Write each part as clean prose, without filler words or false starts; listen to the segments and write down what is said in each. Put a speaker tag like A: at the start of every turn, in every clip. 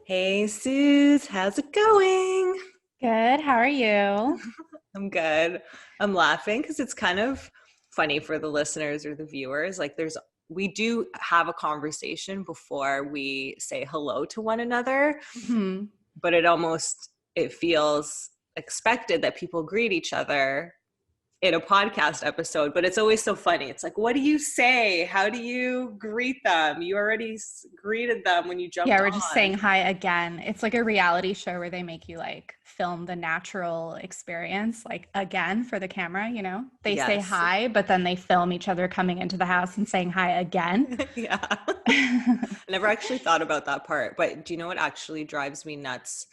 A: Hey, Suze, how's it going?
B: Good. How are you?
A: I'm good. I'm laughing because it's kind of funny for the listeners or the viewers. We do have a conversation before we say hello to one another,
B: Hmm.
A: but it feels expected that people greet each other in a podcast episode, but it's always so funny. It's like, what do you say? How do you greet them? You already greeted them when you
B: Yeah,
A: jumped
B: we're just
A: on.
B: saying hi again. It's like a reality show where they make you like film the natural experience like again for the camera, you know? They say
A: Yes.
B: hi, but then they film each other coming into the house and saying hi again.
A: Yeah. I never actually thought about that part, but do you know what actually drives me nuts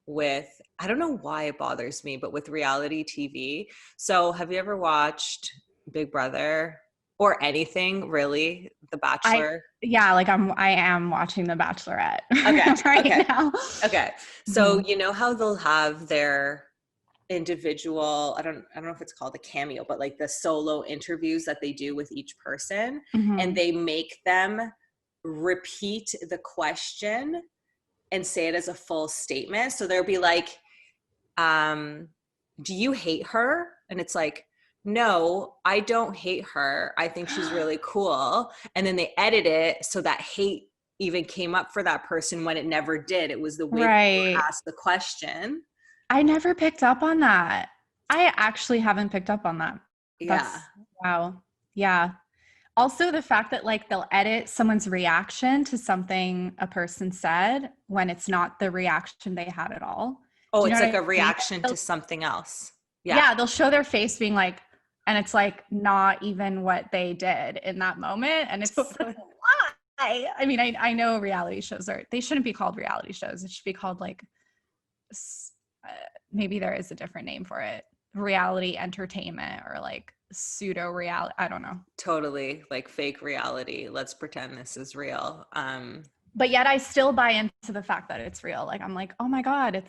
A: with, I don't know why it bothers me, but with reality TV? So, have you ever watched Big Brother or anything really? The
B: I
A: Bachelor?
B: yeah, like I am watching The Bachelorette
A: Okay,
B: right
A: okay,
B: now.
A: okay. So,
B: Hmm.
A: you know how they'll have their individual, I don't know if it's called a cameo, but like the solo interviews that they do with each person, and
B: Hmm.
A: they make them repeat the question and say it as a full statement. So there'll be like, um, do you hate her? And it's like, no, I don't hate her. I think she's really cool. And then they edit it so that hate even came up for that person when it never did. It was the way that they were
B: Right.
A: asked the question.
B: I never picked up on that. I actually haven't picked up on that.
A: Yeah.
B: That's wow. Yeah. Also, the fact that like they'll edit someone's reaction to something a person said when it's not the reaction they had at all.
A: Oh,
B: Do you know
A: it's like
B: what
A: a
B: I mean?
A: reaction to something else. Yeah.
B: Yeah, they'll show their face being like, and it's like not even what they did in that moment. And it's like, why? I mean, I know reality shows they shouldn't be called reality shows. It should be called like, uh, maybe there is a different name for it, reality entertainment or like pseudo reality. I don't know.
A: Totally, like fake reality. Let's pretend this is real.
B: But yet I still buy into the fact that it's real. Like, I'm like, oh my God,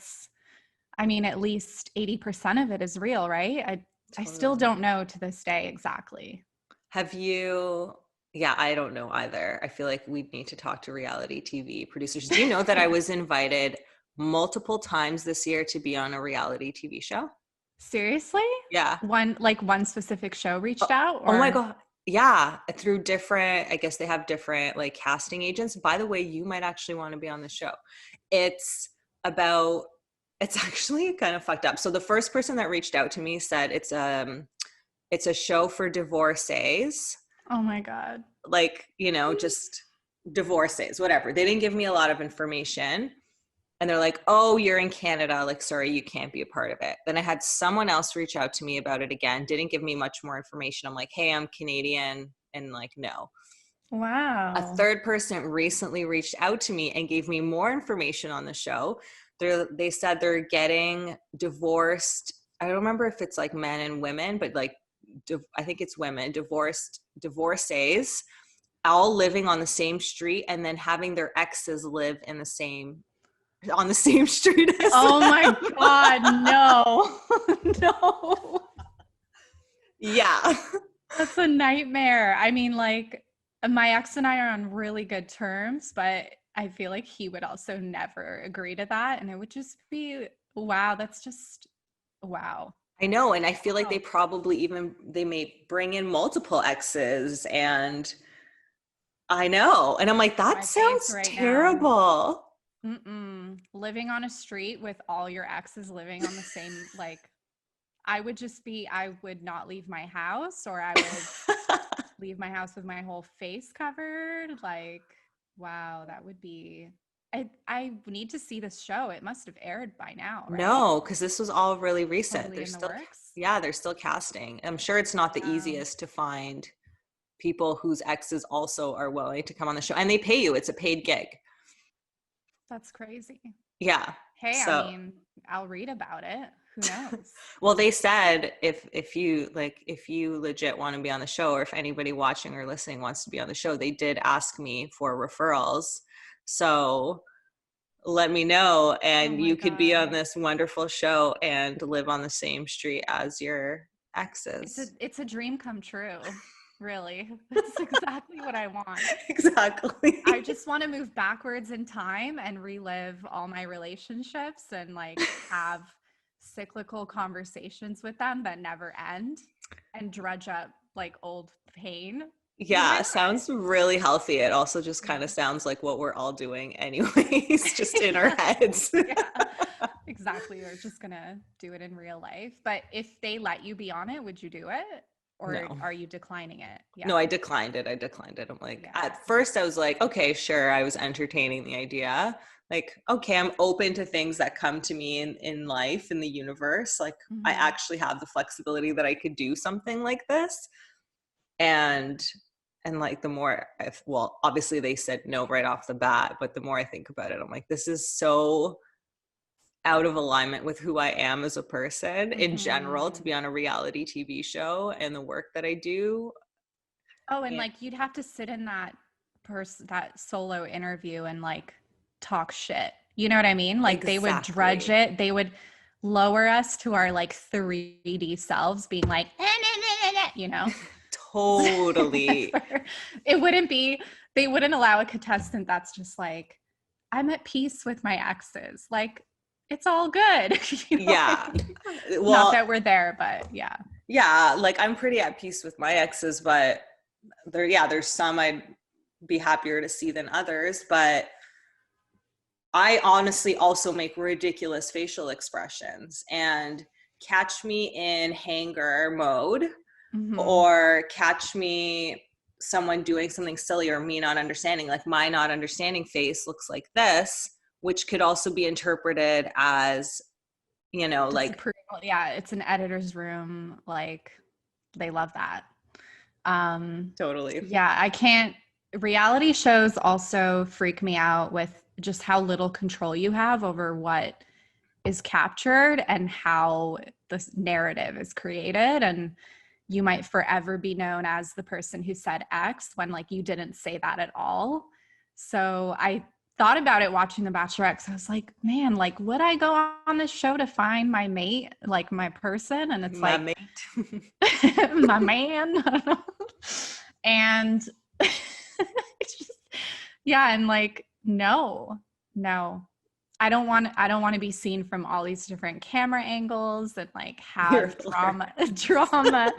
B: I mean, at least 80% of it is real, right? I still
A: Totally.
B: don't know to this day exactly.
A: Have you, yeah, I don't know either. I feel like we need to talk to reality TV producers. Do you know that I was invited multiple times this year to be on a reality TV show?
B: Seriously?
A: Yeah.
B: One specific show reached
A: Oh,
B: out
A: oh my
B: or
A: God. Yeah, through different, I guess they have different like casting agents. By the way, you might actually want to be on the show. It's about, it's actually kind of fucked up. So the first person that reached out to me said it's a show for divorcees,
B: oh my God.
A: like, just divorcees, whatever. They didn't give me a lot of information. And they're like, oh, you're in Canada. Like, sorry, you can't be a part of it. Then I had someone else reach out to me about it again, didn't give me much more information. I'm like, hey, I'm Canadian. And like, no. A
B: Wow.
A: third person recently reached out to me and gave me more information on the show. They said they're getting divorced. I don't remember if it's like men and women, but like, I think it's women, divorcees, all living on the same street and then having their exes live on the same street as
B: Oh my
A: them.
B: God, no. No.
A: Yeah.
B: That's a nightmare. I mean, like, my ex and I are on really good terms, but I feel like he would also never agree to that. And it would just be, wow, that's just, wow.
A: I know. And I feel like
B: Wow.
A: they may bring in multiple exes, and I know. And I'm like, that
B: My face
A: sounds
B: right now.
A: terrible.
B: Mm-mm. Living on a street with all your exes living on the same, like, I would not leave my house or I would leave my house with my whole face covered. Like, wow, that would be. I need to see this show. It must have aired by now, right?
A: No, because this was all really recent.
B: Totally in the works.
A: Yeah, they're still casting. I'm sure it's not the
B: Wow,
A: easiest to find people whose exes also are willing to come on the show, and they pay you. It's a paid gig.
B: that's crazy.
A: Yeah.
B: Hey, I
A: So,
B: mean, I'll read about it. Who knows?
A: well, they said if you legit want to be on the show, or if anybody watching or listening wants to be on the show, they did ask me for referrals. So let me know,
B: Oh
A: and
B: my
A: you could be on
B: God.
A: this wonderful show and live on the same street as your exes.
B: It's a dream come true. Really. That's exactly what I want.
A: Exactly.
B: I just want to move backwards in time and relive all my relationships and like have cyclical conversations with them that never end and drudge up like old pain.
A: Yeah, sounds really healthy. It also just kind
B: Yeah.
A: of sounds like what we're all doing anyways, just in our
B: Yeah.
A: heads.
B: Yeah. Exactly. We're just gonna do it in real life. But if they let you be on it, would you do it? Or
A: No.
B: are you declining it? Yeah.
A: No, I declined it. I'm like,
B: Yeah.
A: at first I was like, okay, sure. I was entertaining the idea. Like, okay, I'm open to things that come to me in life, in the universe. Like, I
B: Mm-hmm.
A: actually have the flexibility that I could do something like this. And like the more well, obviously they said no right off the bat, but the more I think about it, I'm like, this is so out of alignment with who I am as a person in general to
B: Mm-hmm.
A: be on a reality TV show and the work that I do.
B: Oh, and
A: And
B: like you'd have to sit in that solo interview and like talk shit. You know what I mean? Like they would drudge
A: exactly.
B: it. They would lower us to our like 3D selves being like, you know?
A: Totally.
B: It wouldn't be, they wouldn't allow a contestant that's just like, I'm at peace with my exes. Like, it's all good. You know what I
A: Yeah.
B: mean? Not
A: Well,
B: that we're there, but yeah.
A: yeah, like I'm pretty at peace with my exes, but there's some I'd be happier to see than others, but I honestly also make ridiculous facial expressions, and catch me in hanger mode
B: Mm-hmm.
A: or catch me someone doing something silly or me not understanding, like my not understanding face looks like this, which could also be interpreted as, like
B: Disapproval. Yeah, it's an editor's room. Like they love that. Um,
A: totally.
B: yeah, I can't. Reality shows also freak me out with just how little control you have over what is captured and how the narrative is created. And you might forever be known as the person who said X when like you didn't say that at all. So I thought about it watching The Bachelorette. So I was like, man, like would I go on this show to find my mate, like my person? And it's
A: My
B: like
A: mate.
B: my man. And it's just, yeah, and like no, I don't want to be seen from all these different camera angles and like
A: You're
B: have drama
A: hilarious.
B: drama.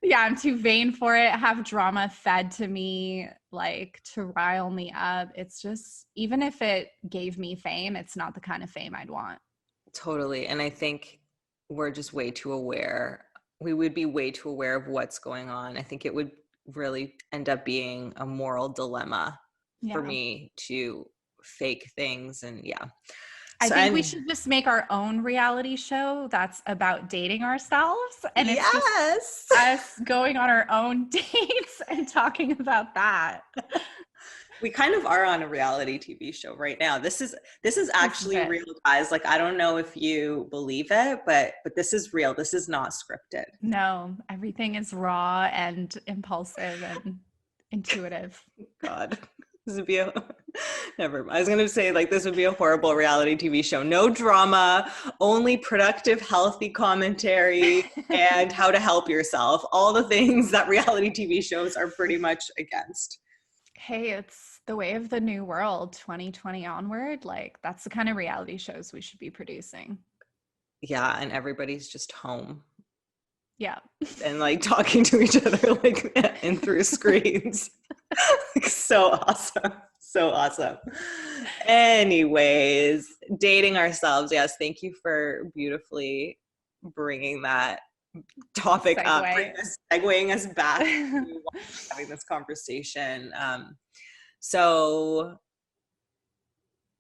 B: Yeah, I'm too vain for it. Have drama fed to me like to rile me up. It's just, even if it gave me fame, it's not the kind of fame I'd want.
A: Totally. And I think we're just way too aware. We would be way too aware of what's going on. I think it would really end up being a moral dilemma for
B: Yeah.
A: me to fake things. And yeah.
B: I
A: So,
B: think we
A: and
B: should just make our own reality show that's about dating ourselves. And it's just
A: yes,
B: us going on our own dates and talking about that.
A: we kind of are on a reality TV show right now. This is
B: This is
A: actually
B: it.
A: real, guys. Like, I don't know if you believe it, but this is real. This is not scripted.
B: No, everything is raw and impulsive and intuitive.
A: God, this would be a never mind. I was going to say, like, this would be a horrible reality TV show. No drama, only productive, healthy commentary and how to help yourself. All the things that reality TV shows are pretty much against.
B: Hey, it's the way of the new world, 2020 onward. Like, that's the kind of reality shows we should be producing.
A: Yeah, and everybody's just home
B: Yeah.
A: and like talking to each other like and through screens. Like, so awesome. So awesome. Anyways, dating ourselves. Yes, thank you for beautifully bringing that topic up,
B: Segue.
A: segueing us back to having this conversation. So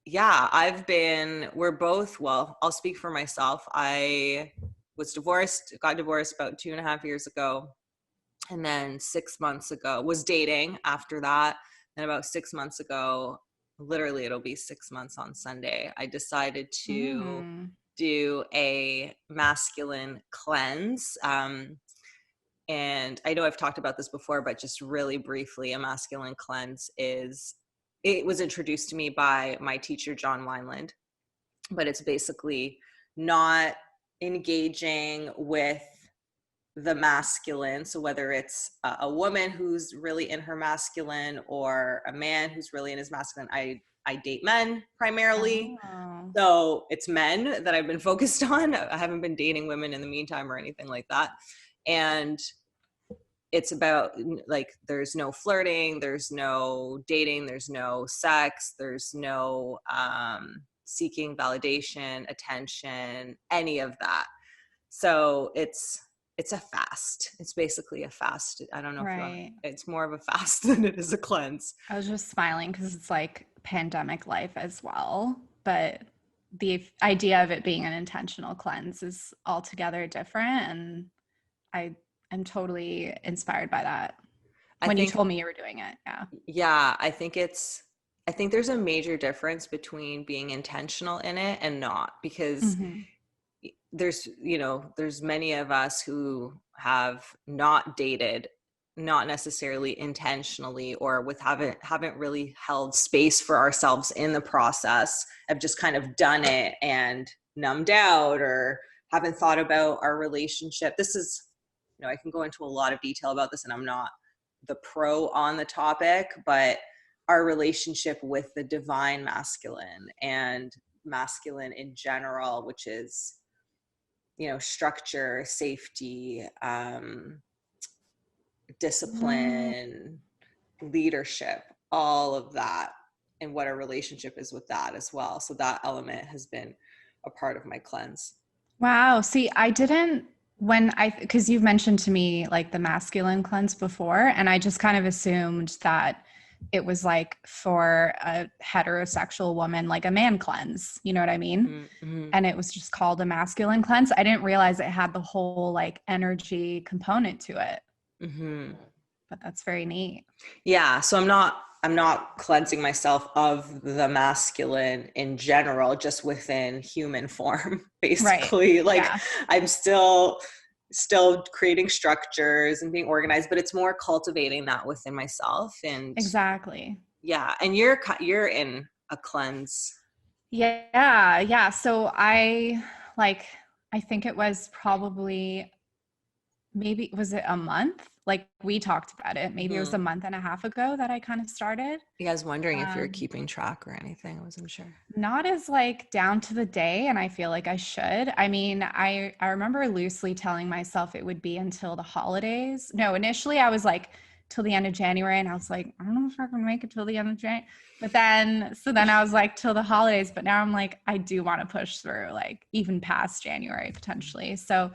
A: yeah, we're both, well, I'll speak for myself. I got divorced about 2.5 years ago. And then 6 months ago was dating after that. And about 6 months ago, literally it'll be 6 months on Sunday, I decided to
B: Mm.
A: do a masculine cleanse. And I know I've talked about this before, but just really briefly, a masculine cleanse it was introduced to me by my teacher, John Wineland, but it's basically not engaging with the masculine. So whether it's a woman who's really in her masculine or a man who's really in his masculine, I date men primarily.
B: Oh.
A: So it's men that I've been focused on. I haven't been dating women in the meantime or anything like that. And it's about like, there's no flirting, there's no dating, there's no sex, there's no seeking validation, attention, any of that. So it's a fast. It's basically a fast. I don't know if you want
B: Right.
A: it's more of a fast than it is a cleanse.
B: I was just smiling because it's like pandemic life as well. But the idea of it being an intentional cleanse is altogether different. And I am totally inspired by that. When you told me you were doing it. Yeah.
A: Yeah, I think there's a major difference between being intentional in it and not, because there's many of us who have not dated, not necessarily intentionally, or haven't really held space for ourselves in the process, have just kind of done it and numbed out, or haven't thought about our relationship. This is, I can go into a lot of detail about this, and I'm not the pro on the topic, but our relationship with the divine masculine and masculine in general, which is, structure, safety, discipline, leadership, all of that, and what our relationship is with that as well. So that element has been a part of my cleanse.
B: Wow. See, I didn't, because you've mentioned to me like the masculine cleanse before, and I just kind of assumed that it was like for a heterosexual woman, like a man cleanse, you know what I mean?
A: Mm-hmm.
B: And it was just called a masculine cleanse. I didn't realize it had the whole like energy component to it.
A: Mm-hmm.
B: But that's very neat.
A: Yeah. So I'm not cleansing myself of the masculine in general, just within human form, basically.
B: Right.
A: Like,
B: Yeah.
A: I'm still creating structures and being organized, but it's more cultivating that within myself. And
B: Exactly.
A: yeah. And you're in a cleanse.
B: Yeah. Yeah. So I think it was probably, maybe, was it a month? Like we talked about it. Maybe it was a month and a half ago that I kind of started.
A: Yeah, I was wondering if you're keeping track or anything. I wasn't sure.
B: Not as like down to the day, and I feel like I should. I mean, I remember loosely telling myself it would be until the holidays. No, initially I was like till the end of January, and I was like, I don't know if I can make it till the end of January. But then I was like till the holidays, but now I'm like, I do want to push through like even past January potentially. So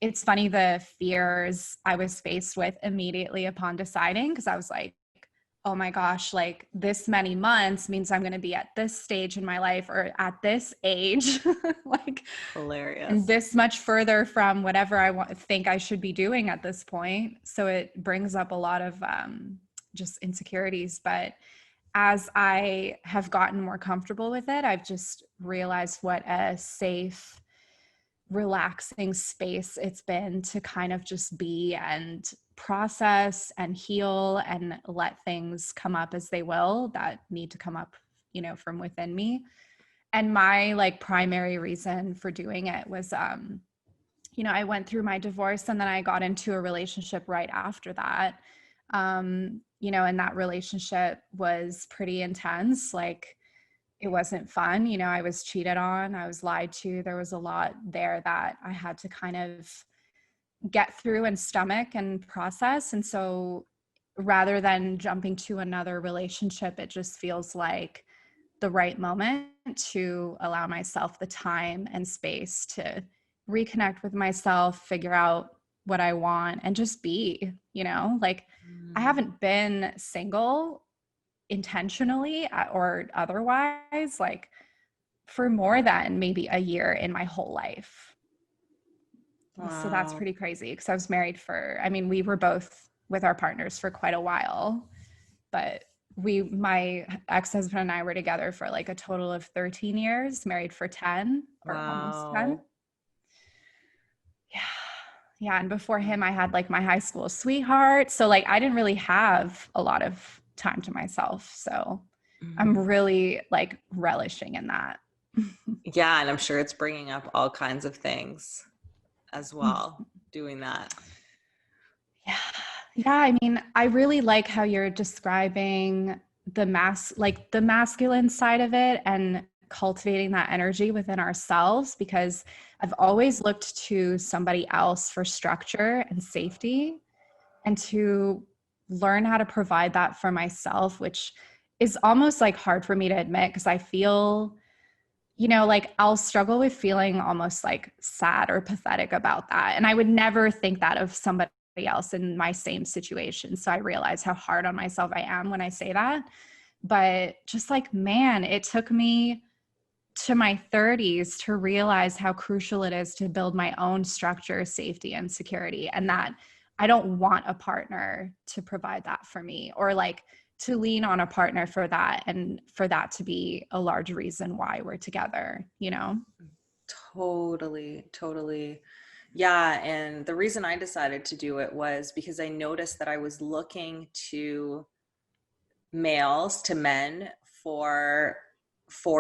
B: it's funny, the fears I was faced with immediately upon deciding, because I was like, oh my gosh, like this many months means I'm going to be at this stage in my life, or at this age, like
A: hilarious,
B: and this much further from whatever I think I should be doing at this point. So it brings up a lot of just insecurities. But as I have gotten more comfortable with it, I've just realized what a safe, relaxing space it's been to kind of just be and process and heal and let things come up as they will that need to come up, from within me. And my like primary reason for doing it was, I went through my divorce, and then I got into a relationship right after that. And that relationship was pretty intense. Like, it wasn't fun. I was cheated on, I was lied to. There was a lot there that I had to kind of get through and stomach and process. And so rather than jumping to another relationship, it just feels like the right moment to allow myself the time and space to reconnect with myself, figure out what I want, and just be, like I haven't been single intentionally or otherwise, like for more than maybe a year in my whole life. Wow. So that's pretty crazy, because I was married we were both with our partners for quite a while, but my ex-husband and I were together for like a total of 13 years, married for 10 or almost 10. Yeah. And before him, I had like my high school sweetheart. So like, I didn't really have a lot of time to myself. So I'm really like relishing in that.
A: Yeah. And I'm sure it's bringing up all kinds of things. as well, doing that.
B: Yeah. Yeah. I mean, I really like how you're describing the the masculine side of it and cultivating that energy within ourselves, because I've always looked to somebody else for structure and safety, and to learn how to provide that for myself, which is almost like hard for me to admit, because I feel, like I'll struggle with feeling almost like sad or pathetic about that. And I would never think that of somebody else in my same situation. So I realize how hard on myself I am when I say that. But just like, man, it took me to my 30s to realize how crucial it is to build my own structure, safety, and security. And that I don't want a partner to provide that for me, or like to lean on a partner for that, and for that to be a large reason why we're together,
A: Totally, totally. Yeah. And the reason I decided to do it was because I noticed that I was looking to men for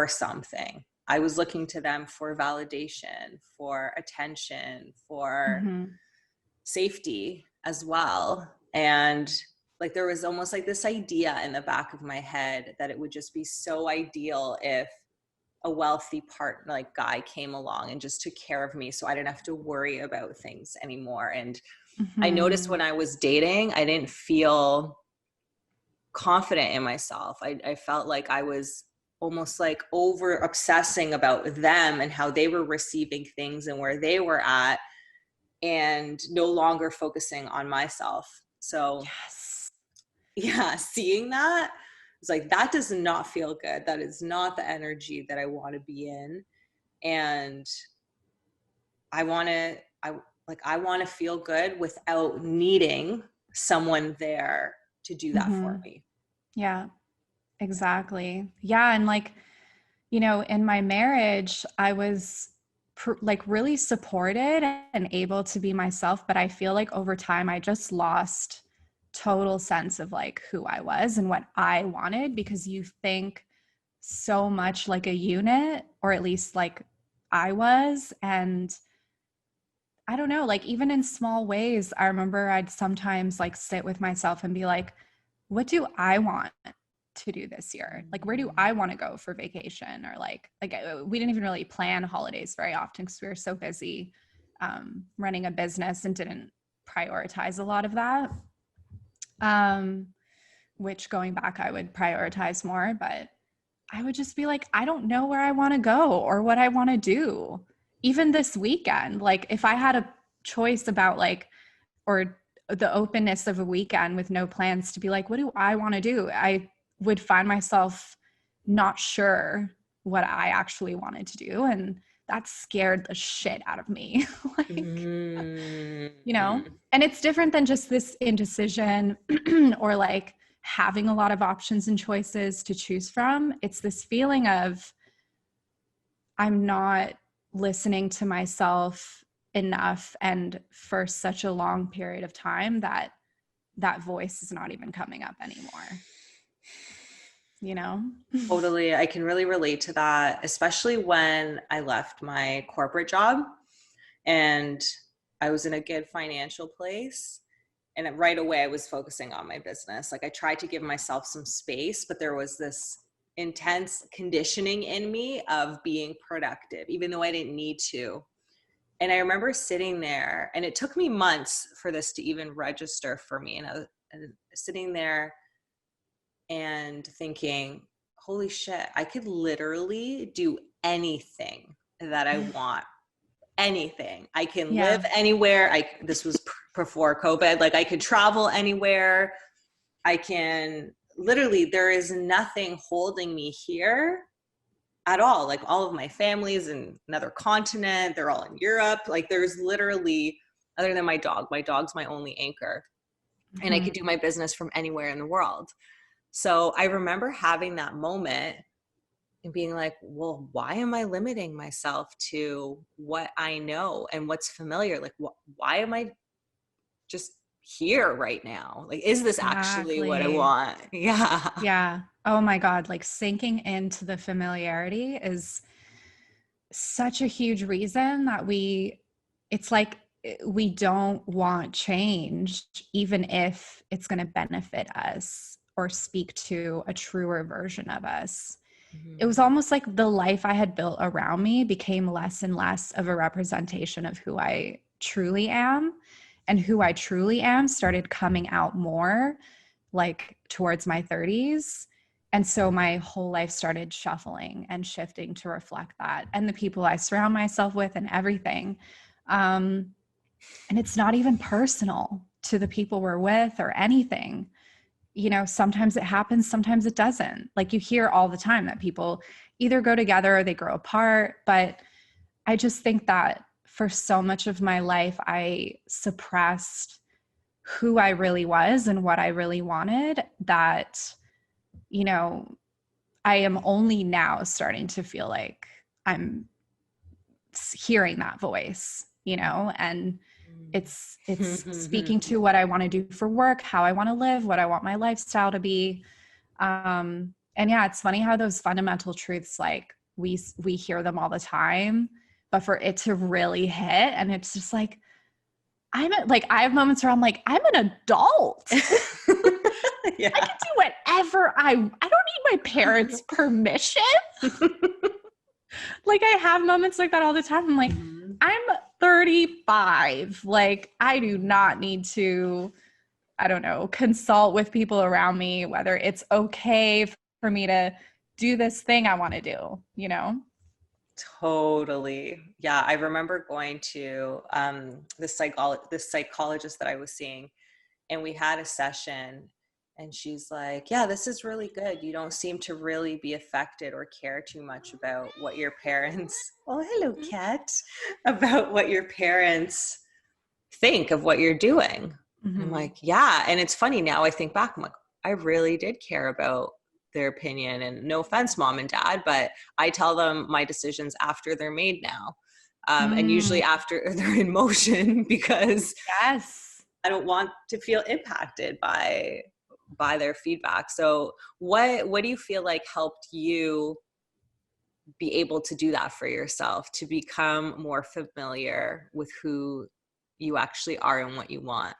A: something. I was looking to them for validation, for attention, for
B: Mm-hmm.
A: safety as well. And like there was almost like this idea in the back of my head that it would just be so ideal if a wealthy partner, like guy, came along and just took care of me so I didn't have to worry about things anymore. And I noticed
B: Mm-hmm.
A: when I was dating, I didn't feel confident in myself. I felt like I was almost like over obsessing about them and how they were receiving things and where they were at, and no longer focusing on myself. So
B: Yes.
A: yeah, seeing that, it's like, that does not feel good. That is not the energy that I want to be in. And I want to feel good without needing someone there to do that
B: Mm-hmm.
A: for me.
B: Yeah, exactly. Yeah. And like, in my marriage, I was like really supported and able to be myself. But I feel like over time, I just lost total sense of like who I was and what I wanted, because you think so much like a unit, or at least like I was. And I don't know, like even in small ways, I remember I'd sometimes like sit with myself and be like, what do I want to do this year? Like, where do I want to go for vacation? Or like we didn't even really plan holidays very often because we were so busy running a business and didn't prioritize a lot of that. Um, which going back, I would prioritize more, but I would just be like, I don't know where I want to go or what I want to do. Even this weekend, like if I had a choice about like, or the openness of a weekend with no plans to be like, what do I want to do? I would find myself not sure what I actually wanted to do. And that scared the shit out of me. Like,
A: Mm-hmm.
B: and it's different than just this indecision or like having a lot of options and choices to choose from. It's this feeling of I'm not listening to myself enough and for such a long period of time that that voice is not even coming up anymore, you know?
A: Totally. I can really relate to that, especially when I left my corporate job and I was in a good financial place. And right away, I was focusing on my business. Like I tried to give myself some space, but there was this intense conditioning in me of being productive, even though I didn't need to. And I remember sitting there, and it took me months for this to even register for me. And I was sitting there and thinking, holy shit, I could literally do anything that I want. Anything. I can live
B: Yeah.
A: anywhere. This was before COVID. Like I could travel anywhere. I can literally, there is nothing holding me here at all. Like all of my family's in another continent. They're all in Europe. Like there's literally, other than my dog's my only anchor. And I
B: Mm-hmm.
A: could do my business from anywhere in the world. So I remember having that moment and being like, well, why am I limiting myself to what I know and what's familiar? Like, why am I just here right now? Like, is this actually what I
B: Exactly.
A: want? Yeah.
B: Yeah. Oh my God. Like sinking into the familiarity is such a huge reason that it's like we don't want change, even if it's going to benefit us or speak to a truer version of us. It was almost like the life I had built around me became less and less of a representation of who I truly am. And who I truly am started coming out more like towards my 30s. And so my whole life started shuffling and shifting to reflect that, and the people I surround myself with and everything. And it's not even personal to the people we're with or anything. You know, sometimes it happens, sometimes it doesn't. Like you hear all the time that people either go together or they grow apart. But I just think that for so much of my life, I suppressed who I really was and what I really wanted, that, you know, I am only now starting to feel like I'm hearing that voice, you know, and it's speaking to what I want to do for work, how I want to live, what I want my lifestyle to be. And yeah, it's funny how those fundamental truths, like we hear them all the time, but for it to really hit, and it's just like, I have moments where I'm like, I'm an adult.
A: Yeah.
B: I can do whatever I don't need my parents' permission. Like I have moments like that all the time. I'm like, I'm 35. Like I do not need to, I don't know, consult with people around me whether it's okay for me to do this thing I want to do, you know?
A: Totally. Yeah. I remember going to this psychologist that I was seeing, and we had a session, and she's like, yeah, this is really good. You don't seem to really be affected or care too much about what your parents, oh, hello, cat, about what your parents think of what you're doing.
B: Mm-hmm.
A: I'm like, yeah. And it's funny now I think back, I'm like, I really did care about their opinion, and no offense, mom and dad, but I tell them my decisions after they're made now. And usually after they're in motion, because
B: Yes.
A: I don't want to feel impacted by their feedback. So what do you feel like helped you be able to do that for yourself, to become more familiar with who you actually are and what you want?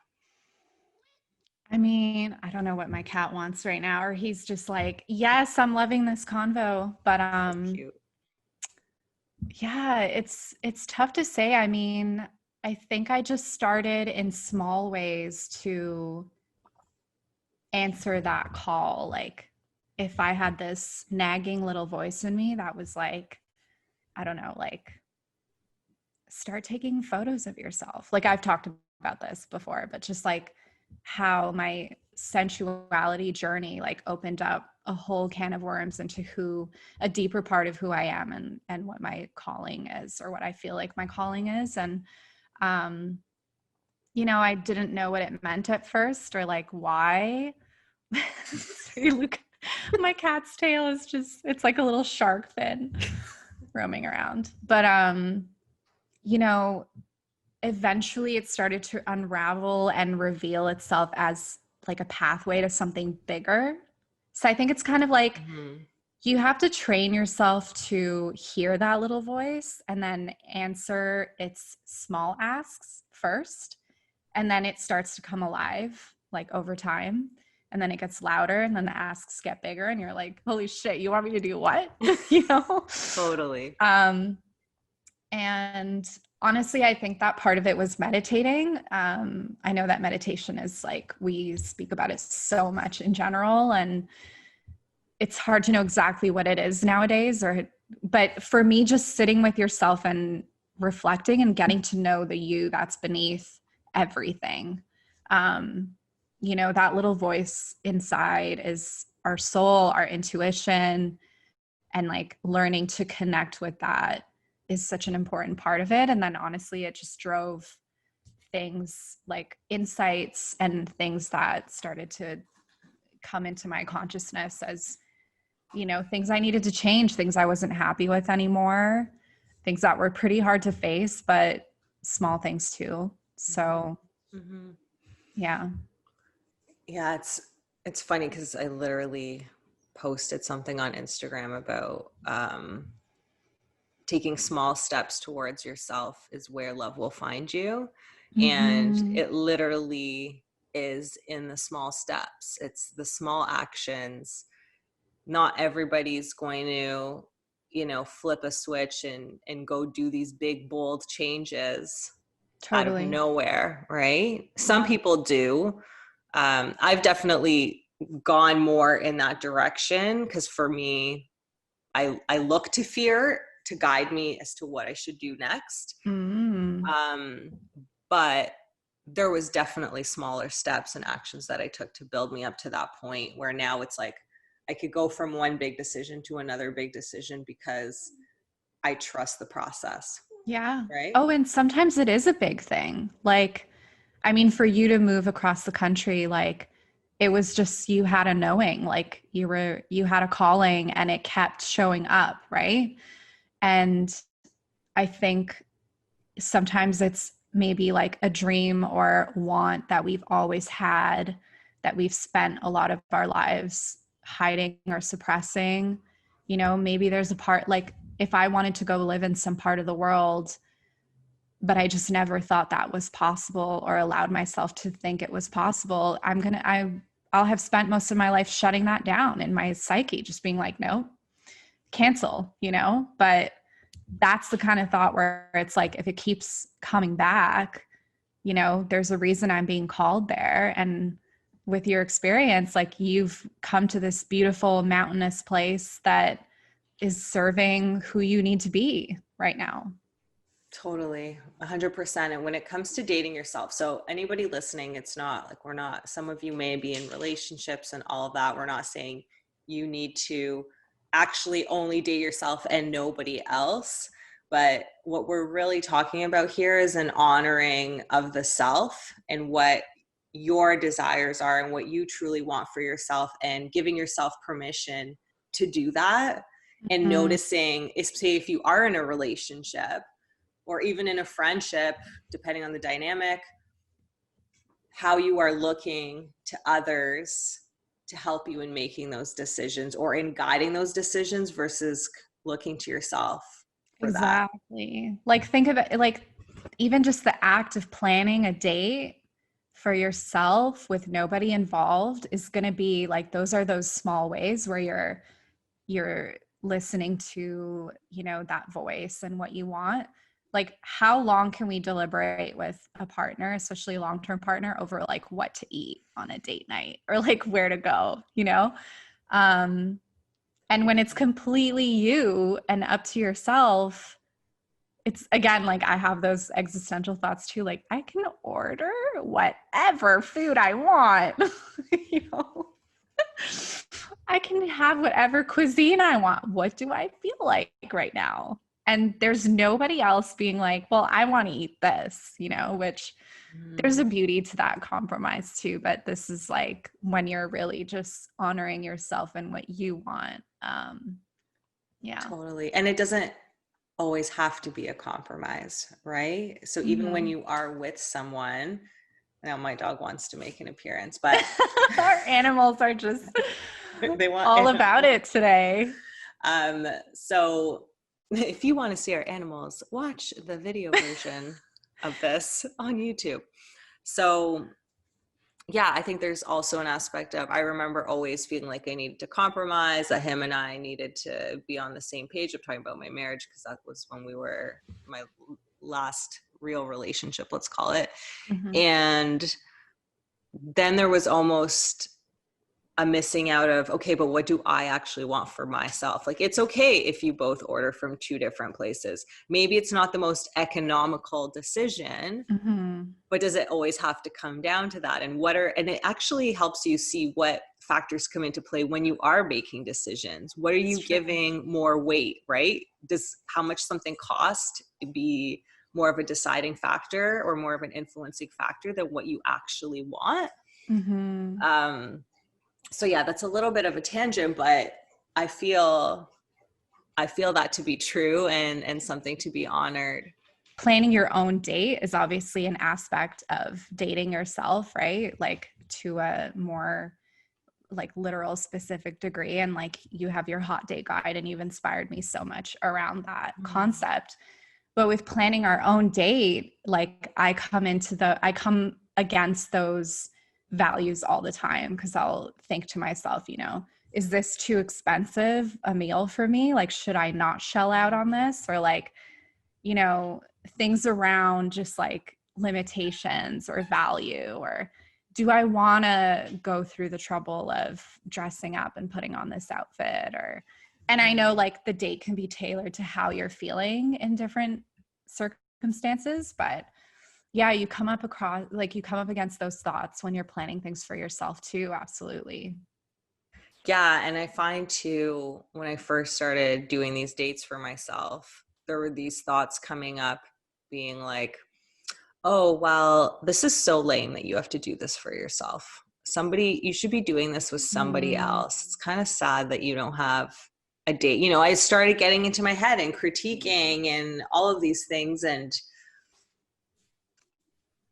B: I mean, I don't know what my cat wants right now, or he's just like, yes, I'm loving this convo, but
A: Cute.
B: yeah, it's tough to say. I mean, I think I just started in small ways to answer that call. Like if I had this nagging little voice in me that was like, I don't know, like start taking photos of yourself. Like I've talked about this before, but just like how my sensuality journey like opened up a whole can of worms into who a deeper part of who I am, and what my calling is, or what I feel like my calling is. And um you know, I didn't know what it meant at first, or like why. So you look, my cat's tail is just, it's like a little shark fin roaming around. But you know, eventually it started to unravel and reveal itself as like a pathway to something bigger. So I think it's kind of like you have to train yourself to hear that little voice and then answer its small asks first. And then it starts to come alive like over time. And then it gets louder, and then the asks get bigger, and you're like, holy shit, you want me to do what? You know?
A: Totally.
B: And honestly, I think that part of it was meditating. I know that meditation is like, we speak about it so much in general, and it's hard to know exactly what it is nowadays, but for me, just sitting with yourself and reflecting and getting to know the you that's beneath everything. You know, that little voice inside is our soul, our intuition, and like learning to connect with that is such an important part of it. And then honestly, it just drove things like insights and things that started to come into my consciousness as, you know, things I needed to change, things I wasn't happy with anymore, things that were pretty hard to face, but small things too. So yeah.
A: Yeah, it's funny because I literally posted something on Instagram about taking small steps towards yourself is where love will find you. And
B: Mm-hmm.
A: it literally is in the small steps. It's the small actions. Not everybody's going to, flip a switch and go do these big, bold changes out of
B: Totally.
A: nowhere, right? Some
B: Yeah.
A: people do. I've definitely gone more in that direction because for me, I look to fear to guide me as to what I should do next.
B: Mm.
A: But there was definitely smaller steps and actions that I took to build me up to that point where now it's like I could go from one big decision to another big decision because I trust the process.
B: Yeah.
A: Right.
B: Oh, and sometimes it is a big thing. Like, I mean, for you to move across the country, like it was just you had a knowing, like you had a calling and it kept showing up, right? And I think sometimes it's maybe like a dream or want that we've always had that we've spent a lot of our lives hiding or suppressing. Maybe there's a part like if I wanted to go live in some part of the world, but I just never thought that was possible or allowed myself to think it was possible, I'll have spent most of my life shutting that down in my psyche, just being like, no, cancel, but that's the kind of thought where it's like, if it keeps coming back, there's a reason I'm being called there. And with your experience, like you've come to this beautiful mountainous place that is serving who you need to be right now.
A: Totally, 100%. And when it comes to dating yourself, so anybody listening, it's not like some of you may be in relationships and all of that. We're not saying you need to actually only date yourself and nobody else. But what we're really talking about here is an honoring of the self and what your desires are and what you truly want for yourself and giving yourself permission to do that. And
B: Mm-hmm.
A: noticing, say if you are in a relationship, or even in a friendship, depending on the dynamic, how you are looking to others to help you in making those decisions or in guiding those decisions versus looking to yourself for that.
B: Exactly. Like think of it like even just the act of planning a date for yourself with nobody involved is going to be like those small ways where you're listening to, that voice and what you want. Like how long can we deliberate with a partner, especially a long-term partner, over like what to eat on a date night or like where to go? And when it's completely you and up to yourself, it's again, like I have those existential thoughts too. Like I can order whatever food I want, you know, I can have whatever cuisine I want. What do I feel like right now? And there's nobody else being like, well, I want to eat this, which there's a beauty to that compromise too. But this is like when you're really just honoring yourself and what you want. Yeah.
A: Totally. And it doesn't always have to be a compromise, right? So even when
B: Mm-hmm.
A: you are with someone, now my dog wants to make an appearance, but
B: Our animals are just
A: they want
B: all about it today.
A: So if you want to see our animals, watch the video version of this on YouTube. So yeah, I think there's also an aspect of, I remember always feeling like I needed to compromise, that him and I needed to be on the same page of talking about my marriage, because that was when we were my last real relationship, let's call it.
B: Mm-hmm.
A: And then there was almost a missing out of, okay, but what do I actually want for myself? Like, it's okay if you both order from two different places. Maybe it's not the most economical decision,
B: Mm-hmm.
A: but does it always have to come down to that? And it actually helps you see what factors come into play when you are making decisions. What are you giving more weight, right? Does how much something cost be more of a deciding factor or more of an influencing factor than what you actually want?
B: Mm-hmm.
A: So yeah, that's a little bit of a tangent, but I feel that to be true and something to be honored.
B: Planning your own date is obviously an aspect of dating yourself, right? Like to a more like literal specific degree. And like you have your hot date guide and you've inspired me so much around that concept. But with planning our own date, like I come against those values all the time, because I'll think to myself, you know, is this too expensive a meal for me? Like, should I not shell out on this? Or like, you know, things around just like limitations or value, or do I want to go through the trouble of dressing up and putting on this outfit? And I know like the date can be tailored to how you're feeling in different circumstances, but yeah, you come up against those thoughts when you're planning things for yourself too. Absolutely.
A: Yeah. And I find too, when I first started doing these dates for myself, there were these thoughts coming up being like, oh, well, this is so lame that you have to do this for yourself. You should be doing this with somebody else. It's kind of sad that you don't have a date. You know, I started getting into my head and critiquing and all of these things. And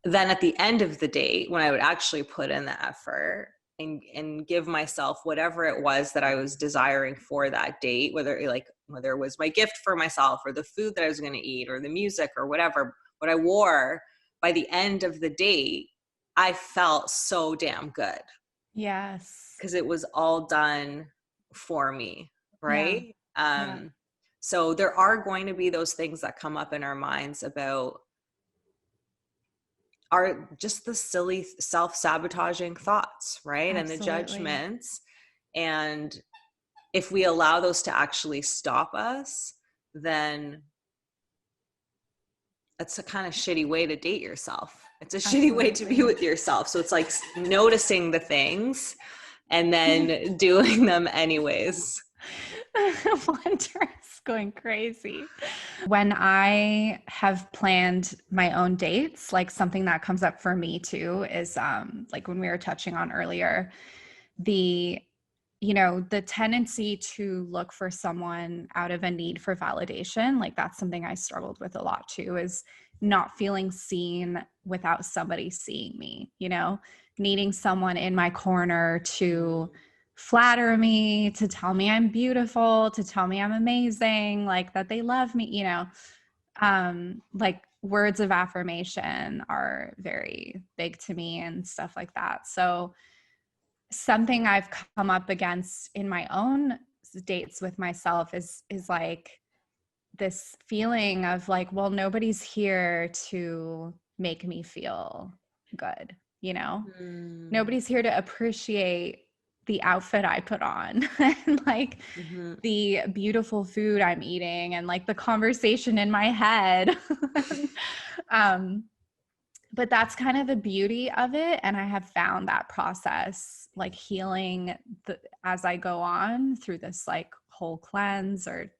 A: then at the end of the date, when I would actually put in the effort and give myself whatever it was that I was desiring for that date, whether it was my gift for myself or the food that I was going to eat or the music or whatever, what I wore, by the end of the date, I felt so damn good.
B: Yes.
A: Because it was all done for me, right?
B: Yeah.
A: So there are going to be those things that come up in our minds about just the silly self-sabotaging thoughts, right?
B: Absolutely.
A: And the judgments. And if we allow those to actually stop us, then it's a kind of shitty way to date yourself. It's a shitty way to be with yourself. So it's like noticing the things and then doing them anyways.
B: Wonders going crazy. When I have planned my own dates, like something that comes up for me too is like when we were touching on earlier, the tendency to look for someone out of a need for validation. Like that's something I struggled with a lot too, is not feeling seen without somebody seeing me, you know, needing someone in my corner to flatter me, to tell me I'm beautiful, to tell me I'm amazing, like that they love me, you know, like words of affirmation are very big to me and stuff like that. So something I've come up against in my own dates with myself is like this feeling of like, well, nobody's here to make me feel good, you know? Nobody's here to appreciate the outfit I put on and like the beautiful food I'm eating and like the conversation in my head. But that's kind of the beauty of it. And I have found that process, like healing as I go on through this like whole cleanse or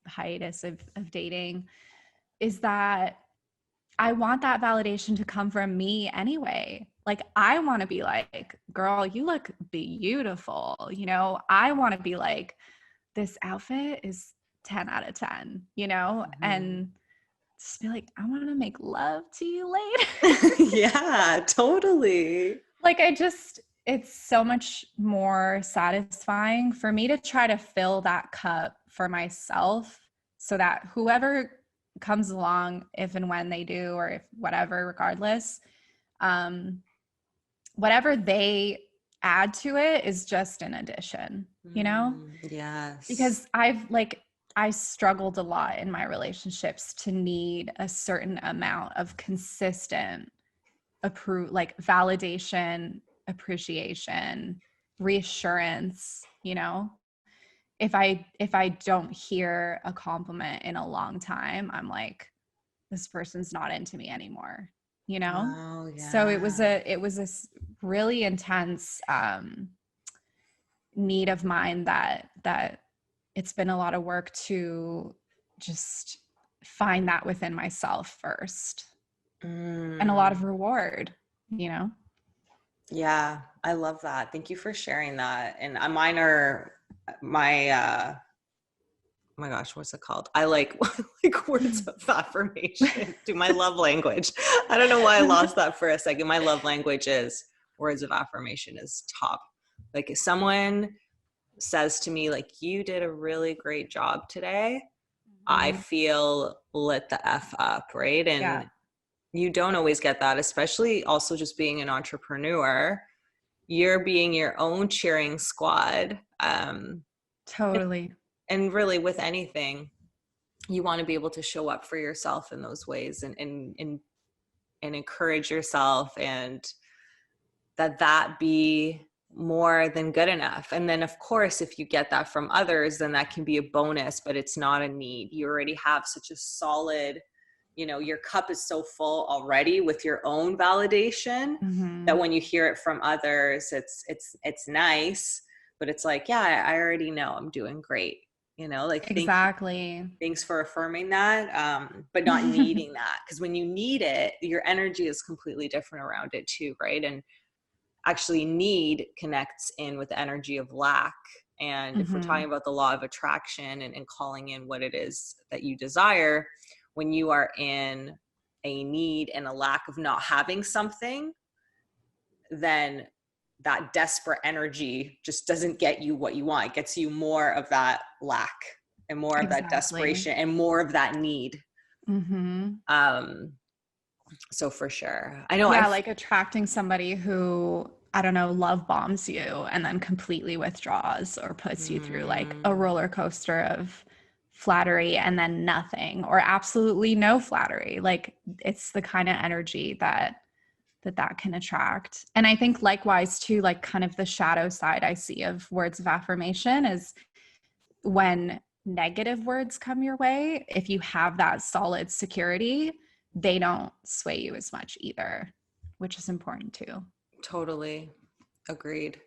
B: hiatus of dating, is that I want that validation to come from me anyway. Like I want to be like, girl, you look beautiful. You know, I want to be like, this outfit is 10 out of 10, you know, and just be like, I want to make love to you later.
A: Yeah, totally.
B: Like it's so much more satisfying for me to try to fill that cup for myself so that whoever comes along, if and when they do, or if whatever, regardless, whatever they add to it is just an addition, you know?
A: Yes.
B: Because I struggled a lot in my relationships to need a certain amount of consistent validation, appreciation, reassurance, you know? If I don't hear a compliment in a long time, I'm like, this person's not into me anymore, you know?
A: Oh, yeah.
B: So it was a really intense need of mine that it's been a lot of work to just find that within myself first. And a lot of reward, you know?
A: Yeah, I love that. Thank you for sharing that. And mine are my, oh my gosh, what's it called? I like words of affirmation to my love language. I don't know why I lost that for a second. My love language is words of affirmation is top Like if someone says to me, like, you did a really great job today, I
B: Mhm.
A: feel lit the F up, right?
B: Yeah,
A: And you don't always get that, especially also just being an entrepreneur. You're being your own cheering squad.
B: totally.
A: And really with anything, you want to be able to show up for yourself in those ways and encourage yourself, and that be more than good enough. And then of course, if you get that from others, then that can be a bonus, but it's not a need. You already have such a solid, your cup is so full already with your own validation that
B: Mhm.
A: when you hear it from others, it's nice, but it's like, yeah, I already know I'm doing great. Like,
B: Exactly.
A: thanks for affirming that, but not needing that, because when you need it, your energy is completely different around it too, right? And actually, need connects in with the energy of lack. And if we're talking
B: Mhm.
A: about the law of attraction and calling in what it is that you desire, when you are in a need and a lack of not having something, then that desperate energy just doesn't get you what you want. It gets you more of that lack and more of that
B: Exactly.
A: desperation and more of that need.
B: Mhm.
A: Um, so for sure, I know
B: Yeah,
A: I've,
B: like attracting somebody who, I don't know, love bombs you and then completely withdraws or puts you through like a
A: mm,
B: roller coaster of flattery and then nothing or absolutely no flattery. Like it's the kind of energy that can attract. And I think likewise too, like kind of the shadow side I see of words of affirmation is when negative words come your way, if you have that solid security, they don't sway you as much either, which is important too.
A: totally agreed.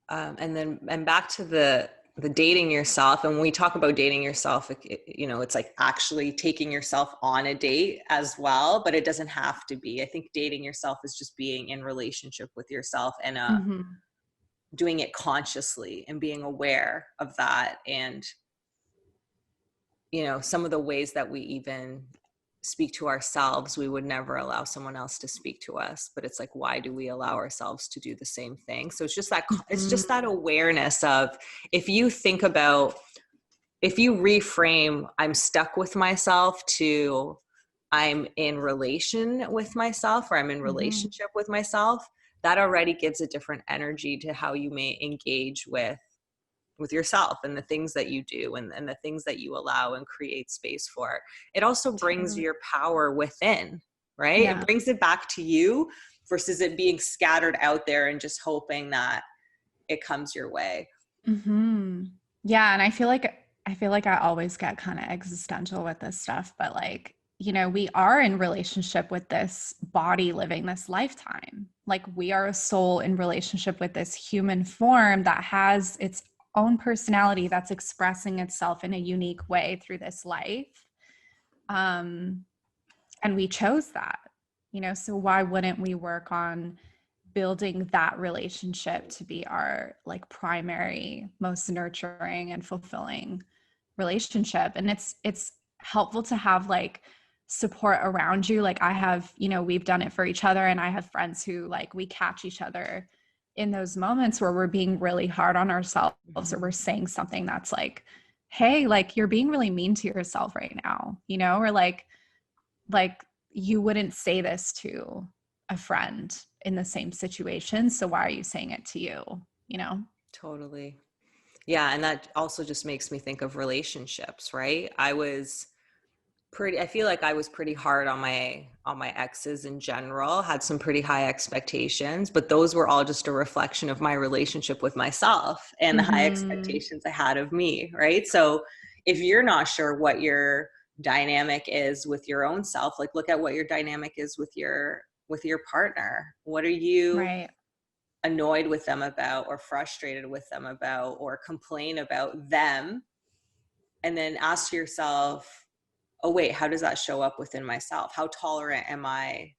A: And back to the dating yourself. And when we talk about dating yourself, it's like actually taking yourself on a date as well, but it doesn't have to be. I think dating yourself is just being in relationship with yourself and
B: Mm-hmm.
A: doing it consciously and being aware of that. And some of the ways that we even speak to ourselves, we would never allow someone else to speak to us, but it's like, why do we allow ourselves to do the same thing? So it's
B: Mm-hmm.
A: just that awareness of, if you think about, if you reframe I'm stuck with myself to I'm in relation with myself, or I'm in
B: Mm-hmm.
A: relationship with myself, that already gives a different energy to how you may engage with yourself and the things that you do, and the things that you allow and create space for. It also brings
B: Totally.
A: your power within, right? It
B: Yeah.
A: brings it back to you versus it being scattered out there and just hoping that it comes your way.
B: Mm-hmm. Yeah. And I feel like I always get kind of existential with this stuff, but like, we are in relationship with this body living this lifetime. Like we are a soul in relationship with this human form that has its own personality that's expressing itself in a unique way through this life. Um, and we chose that, so why wouldn't we work on building that relationship to be our like primary, most nurturing and fulfilling relationship? And it's helpful to have like support around you. Like I have, we've done it for each other, and I have friends who like we catch each other in those moments where we're being really hard on ourselves, or we're
A: Mhm.
B: saying something that's like, hey, like you're being really mean to yourself right now, or like you wouldn't say this to a friend in the same situation, so why are you saying it to you?
A: Totally. Yeah, and that also just makes me think of relationships, right? I feel like I was pretty hard on my exes in general, had some pretty high expectations, but those were all just a reflection of my relationship with myself and the high
B: Mm-hmm.
A: expectations I had of me, right? So if you're not sure what your dynamic is with your own self, like look at what your dynamic is with your partner. What are you
B: Right.
A: annoyed with them about, or frustrated with them about, or complain about them? And then ask yourself, oh wait, how does that show up within myself? How tolerant am I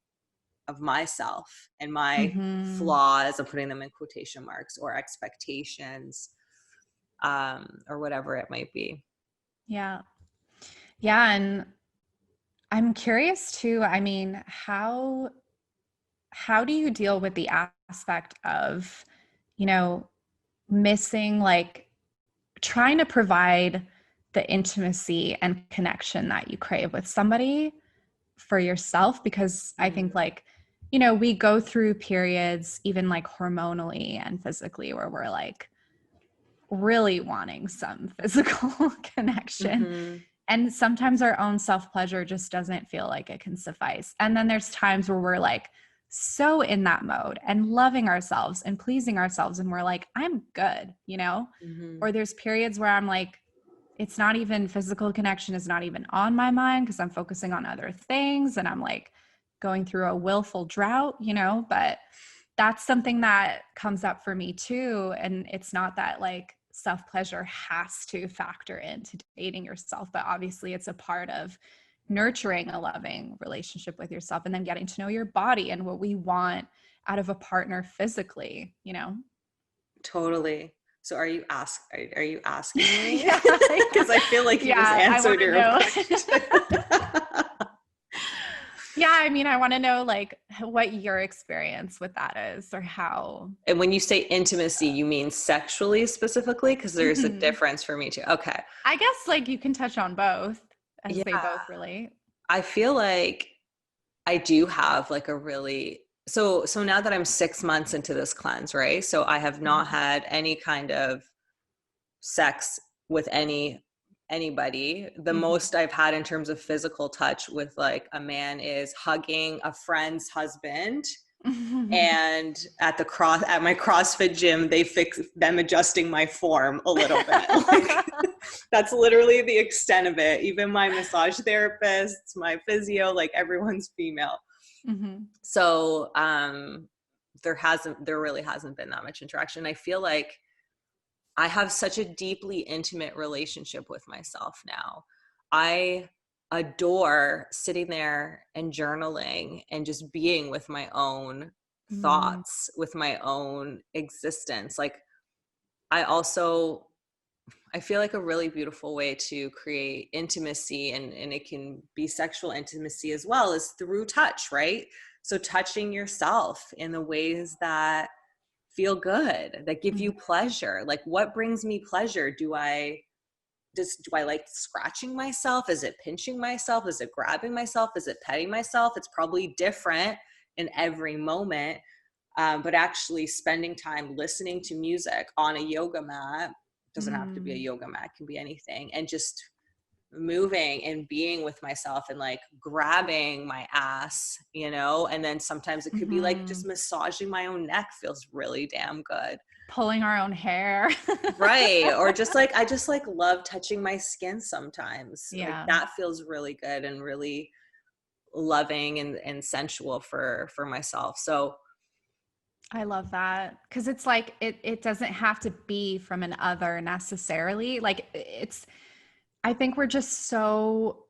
A: of myself and my
B: Mm-hmm.
A: flaws? I'm putting them in quotation marks, or expectations, or whatever it might be.
B: Yeah. Yeah. And I'm curious too, I mean, how do you deal with the aspect of, you know missing, like trying to provide the intimacy and connection that you crave with somebody for yourself. Because I think like, you know, we go through periods even like hormonally and physically where we're like really wanting some physical connection.
A: Mm-hmm.
B: And sometimes our own self-pleasure just doesn't feel like it can suffice. And then there's times where we're like so in that mode and loving ourselves and pleasing ourselves. And we're like, I'm good, you know?
A: Mm-hmm.
B: Or there's periods where I'm like, it's not even physical connection is not even on my mind because I'm focusing on other things and I'm like going through a willful drought, you know? But that's something that comes up for me too. And it's not that like self-pleasure has to factor into dating yourself, but obviously it's a part of nurturing a loving relationship with yourself and then getting to know your body and what we want out of a partner physically, you know?
A: Totally. So are you asking me?
B: Yeah,
A: Because I feel like you just
B: yeah, I want
A: answered
B: to
A: your
B: know.
A: question.
B: Yeah, I mean, I want to know like what your experience with that is or how.
A: And when you say intimacy, you mean sexually specifically? Because there's a
B: Mhm.
A: difference for me too. Okay.
B: I guess like you can touch on both as they
A: Yeah.
B: both relate.
A: I feel like I do have like a really so now that I'm 6 months into this cleanse, right? So I have not
B: Mhm.
A: had any kind of sex with anybody. The
B: Mhm.
A: most I've had in terms of physical touch with like a man is hugging a friend's husband. And at my CrossFit gym, they fix them adjusting my form a little bit. Like that's literally the extent of it. Even my massage therapists, my physio, like everyone's female.
B: Mhm.
A: So there really hasn't been that much interaction. I feel like I have such a deeply intimate relationship with myself now. I adore sitting there and journaling and just being with my own
B: Mm.
A: thoughts, with my own existence. Like I also I feel like a really beautiful way to create intimacy, and it can be sexual intimacy as well, is through touch, right? So touching yourself in the ways that feel good, that give you
B: Mhm.
A: pleasure. Like what brings me pleasure? Do I like scratching myself? Is it pinching myself? Is it grabbing myself? Is it petting myself? It's probably different in every moment. But actually spending time listening to music on a yoga mat, doesn't have to be a
B: Mm.
A: yoga mat, it can be anything, and just moving and being with myself and like grabbing my ass, and then sometimes it could be like just
B: Mhm.
A: massaging my own neck feels really damn good.
B: Pulling our own hair.
A: Right. Or just like, I just like love touching my skin sometimes. Like
B: Yeah.
A: that feels really good and really loving and sensual for myself. So
B: I love that because it's like it doesn't have to be from an other necessarily. Like it's I think we're just so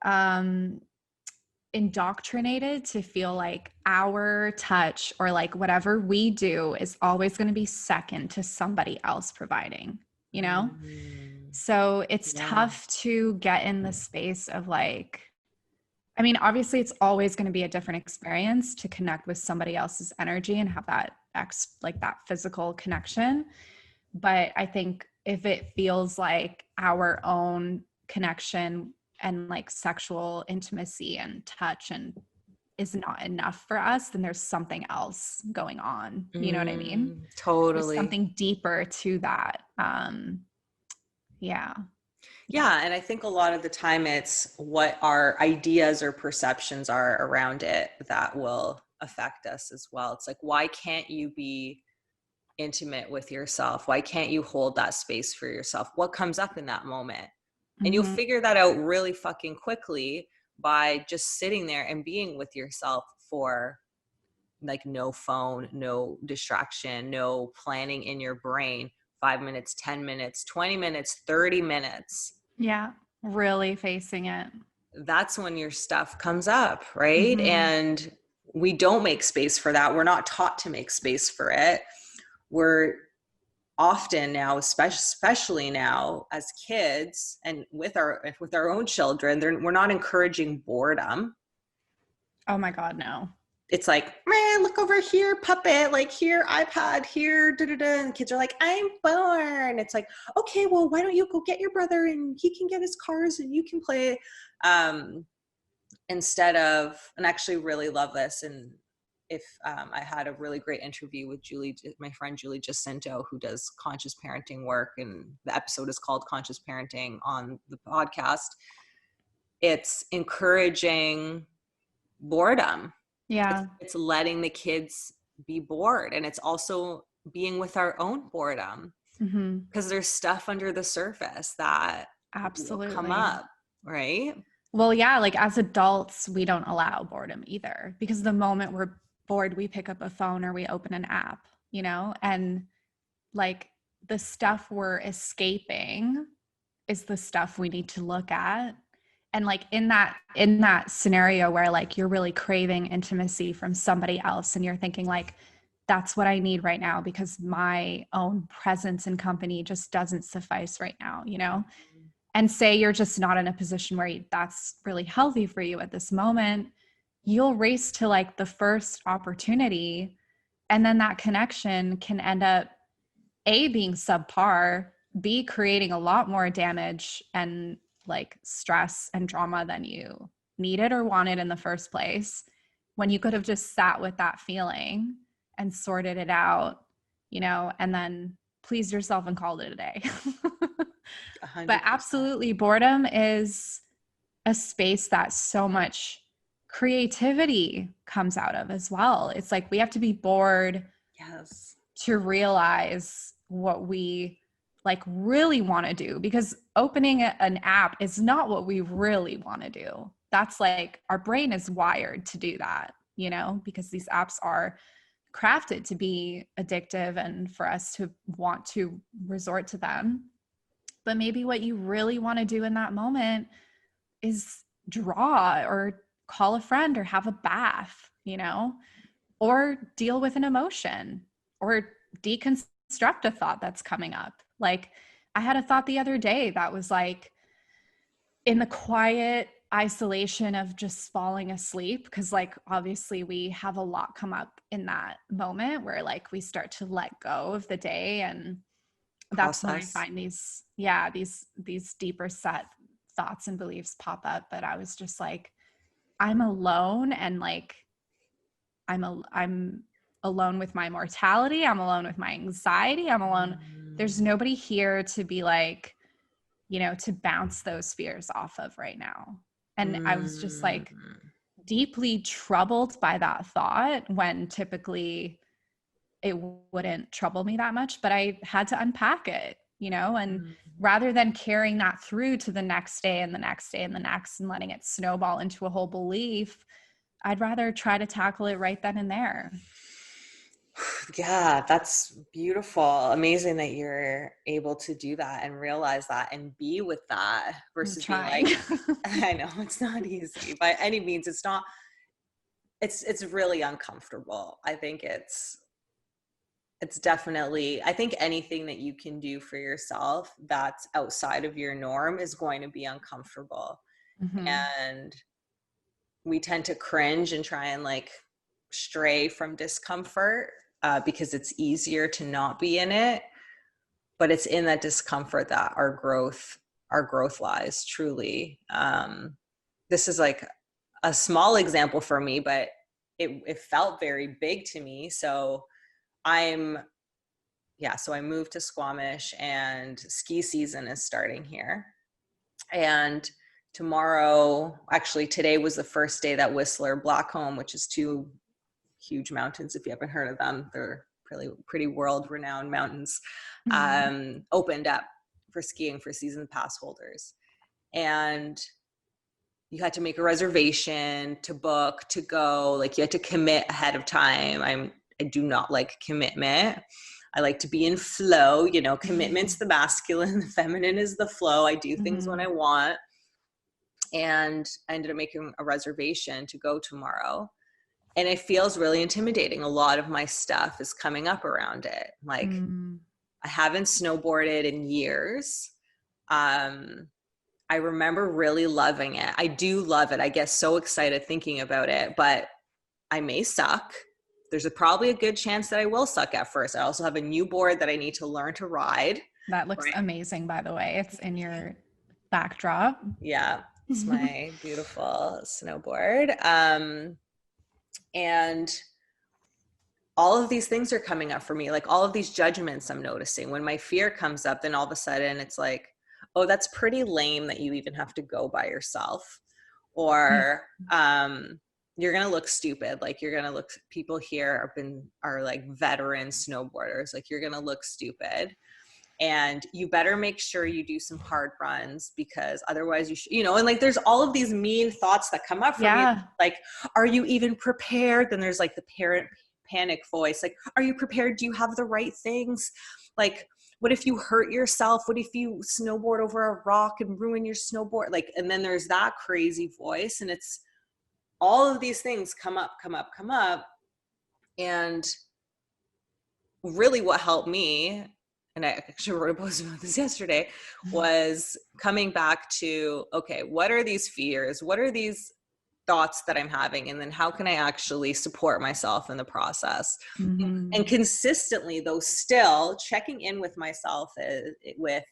B: indoctrinated to feel like our touch or like whatever we do is always going to be second to somebody else providing, you know?
A: mm,
B: So it's
A: yeah.
B: tough to get in the space of like, I mean, obviously it's always going to be a different experience to connect with somebody else's energy and have that like that physical connection. But I think if it feels like our own connection and like sexual intimacy and touch and is not enough for us, then there's something else going on. You know what I mean? There's
A: Totally.
B: something deeper to that. Yeah. Yeah.
A: Yeah. And I think a lot of the time it's what our ideas or perceptions are around it that will affect us as well. It's like, why can't you be intimate with yourself? Why can't you hold that space for yourself? What comes up in that moment? And you'll
B: Mm-hmm.
A: figure that out really fucking quickly by just sitting there and being with yourself for like no phone, no distraction, no planning in your brain. 5 minutes, 10 minutes, 20 minutes, 30 minutes.
B: Yeah. Really facing it.
A: That's when your stuff comes up, right?
B: Mm-hmm.
A: And we don't make space for that. We're not taught to make space for it. We're often now, especially now as kids and with our own children, we're not encouraging boredom.
B: Oh my God, no.
A: it's like, man, look over here, puppet, like here, iPad, here, da-da-da. And the kids are like, I'm bored. It's like, okay, well, why don't you go get your brother and he can get his cars and you can play. Instead of, and I actually really love this. And if I had a really great interview with Julie, my friend Julie Jacinto, who does conscious parenting work, and the episode is called Conscious Parenting on the podcast. It's encouraging boredom.
B: Yeah.
A: It's letting the kids be bored, and it's also being with our own boredom, because there's stuff under the surface that
B: absolutely
A: will come up, right?
B: Well, yeah, like as adults, we don't allow boredom either, because the moment we're bored, we pick up a phone or we open an app, you know, and like the stuff we're escaping is the stuff we need to look at. And like in that scenario where like you're really craving intimacy from somebody else and you're thinking like, that's what I need right now because my own presence and company just doesn't suffice right now, you know? And say you're just not in a position where that's really healthy for you at this moment, you'll race to like the first opportunity. And then that connection can end up A, being subpar, B, creating a lot more damage and like stress and drama than you needed or wanted in the first place, when you could have just sat with that feeling and sorted it out, you know, and then pleased yourself and called it a day.
A: 100%.
B: But absolutely, boredom is a space that so much creativity comes out of as well. It's like we have to be bored to realize what we like really want to do, because opening an app is not what we really want to do. That's like our brain is wired to do that, you know, because these apps are crafted to be addictive and for us to want to resort to them. But maybe what you really want to do in that moment is draw or call a friend or have a bath, you know, or deal with an emotion or deconstruct a thought that's coming up. Like I had a thought the other day that was like in the quiet isolation of just falling asleep, because like obviously we have a lot come up in that moment where like we start to let go of the day, and that's when I find these deeper set thoughts and beliefs pop up. But I was just like, I'm alone, and like I'm alone with my mortality. I'm alone with my anxiety. I'm alone. There's nobody here to be like, you know, to bounce those fears off of right now. And I was just like deeply troubled by that thought, when typically it wouldn't trouble me that much, but I had to unpack it, you know, and rather than carrying that through to the next day and the next day and the next and letting it snowball into a whole belief, I'd rather try to tackle it right then and there.
A: Yeah, that's beautiful. Amazing that you're able to do that and realize that and be with that versus being like, I know it's not easy by any means. It's not, it's really uncomfortable. I think it's definitely, I think anything that you can do for yourself that's outside of your norm is going to be uncomfortable. And we tend to cringe and try and like stray from discomfort because it's easier to not be in it. But it's in that discomfort that our growth lies, truly. This is like a small example for me, but it felt very big to me. So I moved to Squamish and ski season is starting here. And today was the first day that Whistler, Blackcomb, which is two huge mountains, if you haven't heard of them, they're pretty world-renowned mountains, opened up for skiing for season pass holders. And you had to make a reservation to book, to go, like you had to commit ahead of time. I do not like commitment. I like to be in flow, you know, commitment's the masculine, the feminine is the flow. I do things when I want. And I ended up making a reservation to go tomorrow. And it feels really intimidating. A lot of my stuff is coming up around it. Like I haven't snowboarded in years. I remember really loving it. I do love it. I get so excited thinking about it, but I may suck. There's probably a good chance that I will suck at first. I also have a new board that I need to learn to ride.
B: That looks
A: right?
B: amazing, by the way. It's in your backdrop.
A: Yeah, it's my beautiful snowboard. And all of these things are coming up for me, like all of these judgments I'm noticing. When my fear comes up, then all of a sudden it's like, oh, that's pretty lame that you even have to go by yourself. Or you're gonna look stupid. Like you're gonna look, people here are like veteran snowboarders. Like you're gonna look stupid. And you better make sure you do some hard runs, because otherwise and like there's all of these mean thoughts that come up for me. Like, are you even prepared? Then there's like the parent panic voice. Like, are you prepared? Do you have the right things? Like, what if you hurt yourself? What if you snowboard over a rock and ruin your snowboard? Like, and then there's that crazy voice, and it's all of these things come up. And really what helped me, and I actually wrote a post about this yesterday, was coming back to, okay, what are these fears? What are these thoughts that I'm having? And then how can I actually support myself in the process?
B: Mm-hmm.
A: And consistently, though, still checking in with myself with,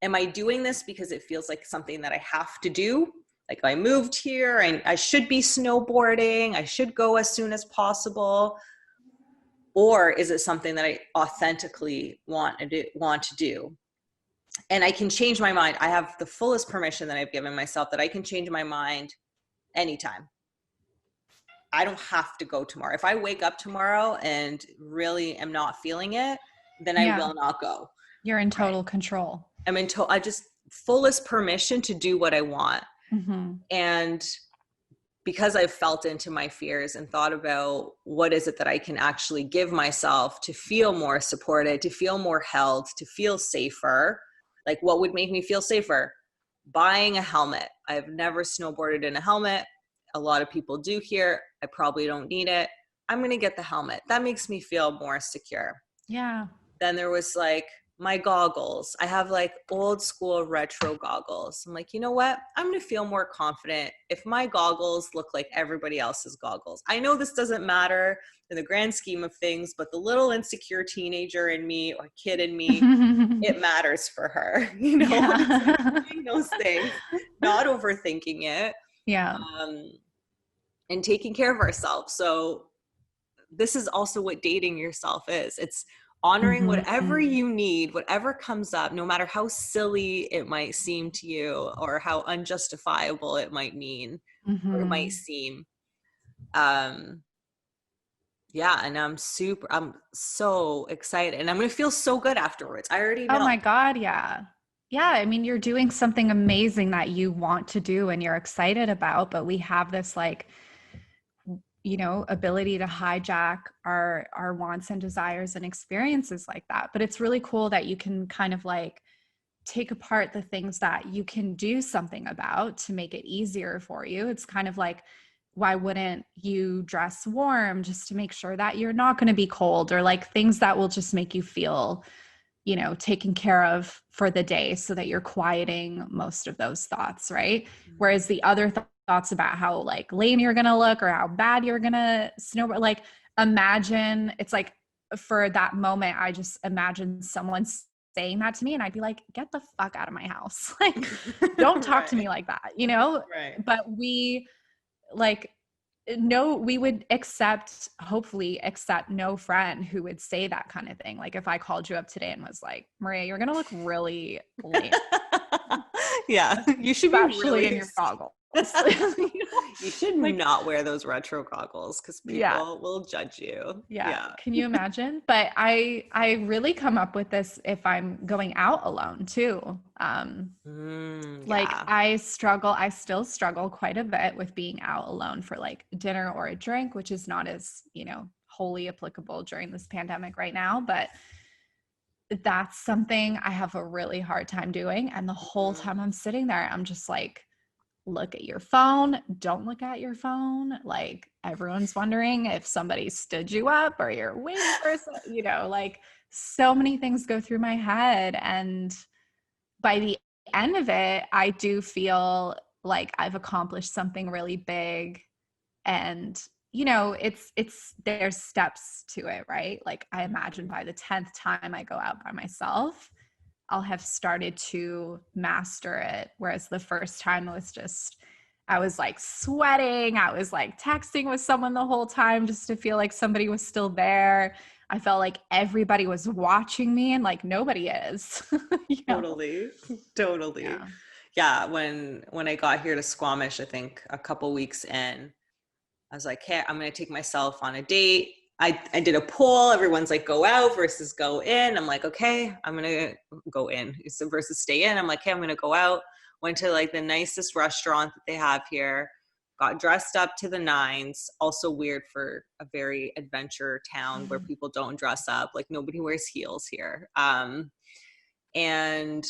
A: am I doing this because it feels like something that I have to do? Like, I moved here and I should be snowboarding. I should go as soon as possible. Or is it something that I authentically want to do? And I can change my mind. I have the fullest permission that I've given myself that I can change my mind anytime. I don't have to go tomorrow. If I wake up tomorrow and really am not feeling it, then I will not go.
B: You're in total control.
A: I just fullest permission to do what I want.
B: Mm-hmm.
A: And because I've felt into my fears and thought about what is it that I can actually give myself to feel more supported, to feel more held, to feel safer. Like, what would make me feel safer? Buying a helmet. I've never snowboarded in a helmet. A lot of people do here. I probably don't need it. I'm going to get the helmet. That makes me feel more secure.
B: Yeah.
A: Then there was like my goggles. I have like old school retro goggles. I'm like, you know what? I'm going to feel more confident if my goggles look like everybody else's goggles. I know this doesn't matter in the grand scheme of things, but the little insecure teenager in me or kid in me, it matters for her, like doing those things, not overthinking it.
B: Yeah.
A: And taking care of ourselves. So this is also what dating yourself is. It's honoring whatever you need, whatever comes up, no matter how silly it might seem to you or how unjustifiable it might mean or it might seem. And I'm so excited, and I'm going to feel so good afterwards. I already know.
B: Oh my God. Yeah. Yeah. I mean, you're doing something amazing that you want to do and you're excited about, but we have this like, ability to hijack our wants and desires and experiences like that. But it's really cool that you can kind of like take apart the things that you can do something about to make it easier for you. It's kind of like, why wouldn't you dress warm just to make sure that you're not going to be cold, or like things that will just make you feel, taken care of for the day so that you're quieting most of those thoughts, right? Whereas the other thoughts about how like lame you're going to look or how bad you're going to snowboard, like imagine, it's like for that moment, I just imagine someone saying that to me and I'd be like, get the fuck out of my house. Like, don't talk to me like that,
A: Right.
B: But we would hopefully accept no friend who would say that kind of thing. Like if I called you up today and was like, Maria, you're going to look really lame.
A: Yeah. You should
B: be
A: really
B: really in your goggles.
A: You should not wear those retro goggles because people will judge you.
B: Yeah. Can you imagine? But I really come up with this if I'm going out alone too. I still struggle quite a bit with being out alone for like dinner or a drink, which is not as, wholly applicable during this pandemic right now, but that's something I have a really hard time doing. And the whole time I'm sitting there, I'm just like, look at your phone. Don't look at your phone. Like everyone's wondering if somebody stood you up or you're waiting for, like so many things go through my head. And by the end of it, I do feel like I've accomplished something really big. And, you know, there's steps to it, right? Like I imagine by the 10th time I go out by myself, I'll have started to master it. Whereas the first time it was just, I was like sweating. I was like texting with someone the whole time just to feel like somebody was still there. I felt like everybody was watching me and like nobody is. You know?
A: Totally. Totally.
B: Yeah.
A: Yeah. When I got here to Squamish, I think a couple weeks in, I was like, hey, I'm going to take myself on a date. I did a poll. Everyone's like, go out versus go in. I'm like, okay, I'm going to go in so versus stay in. I'm like, hey, I'm going to go out. Went to like the nicest restaurant that they have here. Got dressed up to the nines. Also weird for a very adventure town where people don't dress up. Like nobody wears heels here. And,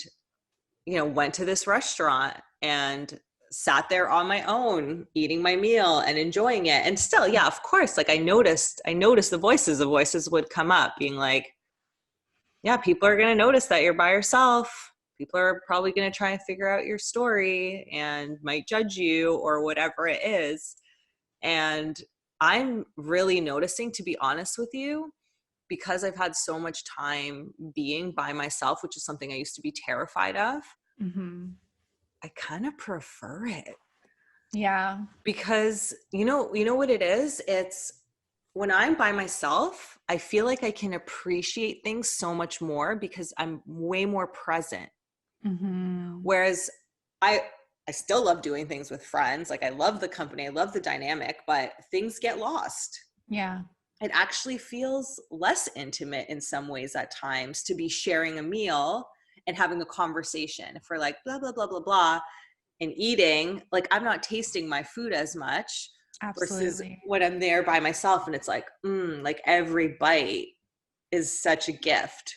A: went to this restaurant and sat there on my own, eating my meal and enjoying it. And still, yeah, of course, like I noticed the voices would come up being like, yeah, people are going to notice that you're by yourself. People are probably going to try and figure out your story and might judge you or whatever it is. And I'm really noticing, to be honest with you, because I've had so much time being by myself, which is something I used to be terrified of.
B: Mm-hmm.
A: I kind of prefer it.
B: Yeah.
A: Because you know what it is? It's when I'm by myself, I feel like I can appreciate things so much more because I'm way more present.
B: Mm-hmm.
A: Whereas I still love doing things with friends. Like I love the company, I love the dynamic, but things get lost.
B: Yeah.
A: It actually feels less intimate in some ways at times to be sharing a meal and having a conversation. If we're like blah, blah, blah, blah, blah, and eating, like I'm not tasting my food as much versus
B: Absolutely.
A: when I'm there by myself and it's like, like every bite is such a gift.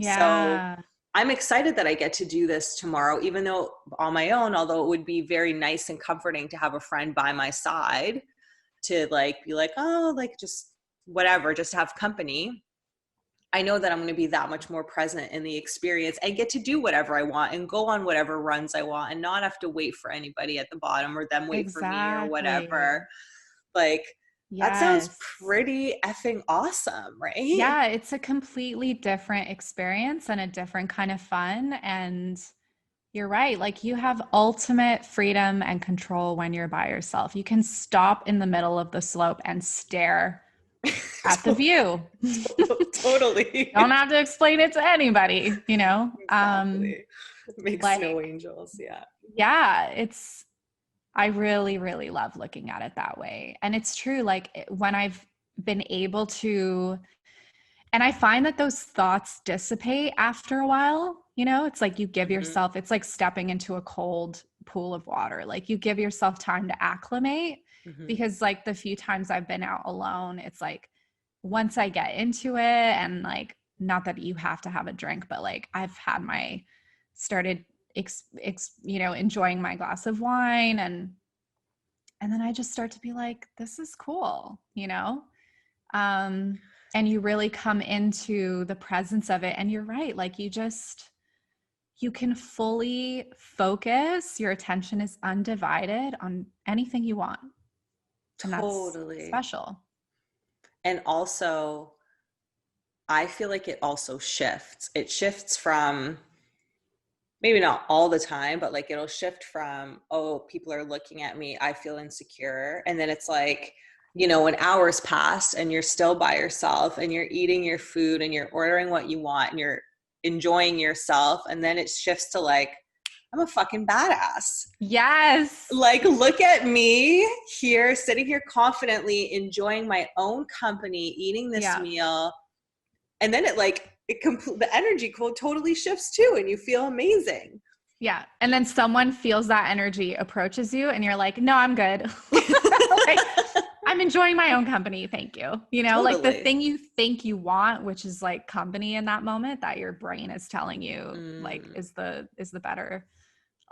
A: So
B: Yeah.
A: I'm excited that I get to do this tomorrow, even though on my own, although it would be very nice and comforting to have a friend by my side to like be like, oh, like just whatever, just have company. I know that I'm going to be that much more present in the experience and get to do whatever I want and go on whatever runs I want and not have to wait for anybody at the bottom or them wait for me or
B: Exactly.
A: whatever. Like, that sounds
B: Yes.
A: pretty effing awesome, right?
B: Yeah, it's a completely different experience and a different kind of fun. And you're right. Like you have ultimate freedom and control when you're by yourself. You can stop in the middle of the slope and stare at the view.
A: Totally.
B: Don't have to explain it to anybody, you know?
A: Exactly. Make
B: Like,
A: snow angels. Yeah.
B: yeah, I really, really love looking at it that way. And it's true. Like when I've been able to, and I find that those thoughts dissipate after a while, you know, it's like you give
A: Mm-hmm.
B: yourself, it's like stepping into a cold pool of water. Like you give yourself time to acclimate
A: Mm-hmm.
B: because like the few times I've been out alone, it's like once I get into it and like, not that you have to have a drink, but like I've had started, enjoying my glass of wine and then I just start to be like, this is cool, you know? Um, and you really come into the presence of it. And you're right. Like you can fully focus. Your attention is undivided on anything you want. And that's
A: Totally.
B: special.
A: And also, I feel like it also shifts. It shifts from maybe not all the time, but like it'll shift from, oh, people are looking at me, I feel insecure. And then it's like, an hour's passed and you're still by yourself and you're eating your food and you're ordering what you want and you're enjoying yourself. And then it shifts to like, I'm a fucking badass.
B: Yes.
A: Like, look at me here, sitting here confidently, enjoying my own company, eating this
B: Yeah.
A: meal. And then the energy totally shifts too. And you feel amazing.
B: Yeah. And then someone feels that energy, approaches you, and you're like, no, I'm good. Like, I'm enjoying my own company. Thank you. You know, like the
A: Totally.
B: thing you think you want, which is like company in that moment that your brain is telling you like
A: Mm,
B: is the better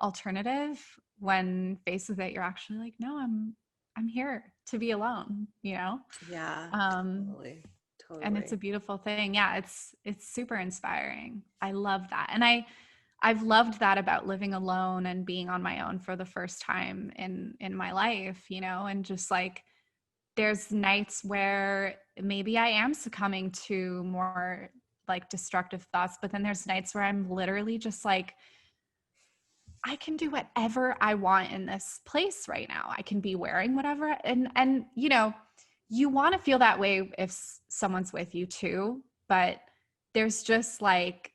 B: alternative. When faced with it, you're actually like, no, I'm here to be alone, you know?
A: yeah,
B: Um,
A: totally.
B: and it's a
A: Totally.
B: beautiful thing. Yeah, it's super inspiring. I love that. And I've loved that about living alone and being on my own for the first time in my life, you know, and just like there's nights where maybe I am succumbing to more like destructive thoughts, but then there's nights where I'm literally just like, I can do whatever I want in this place right now. I can be wearing whatever. And you know, you want to feel that way if someone's with you too, but there's just like,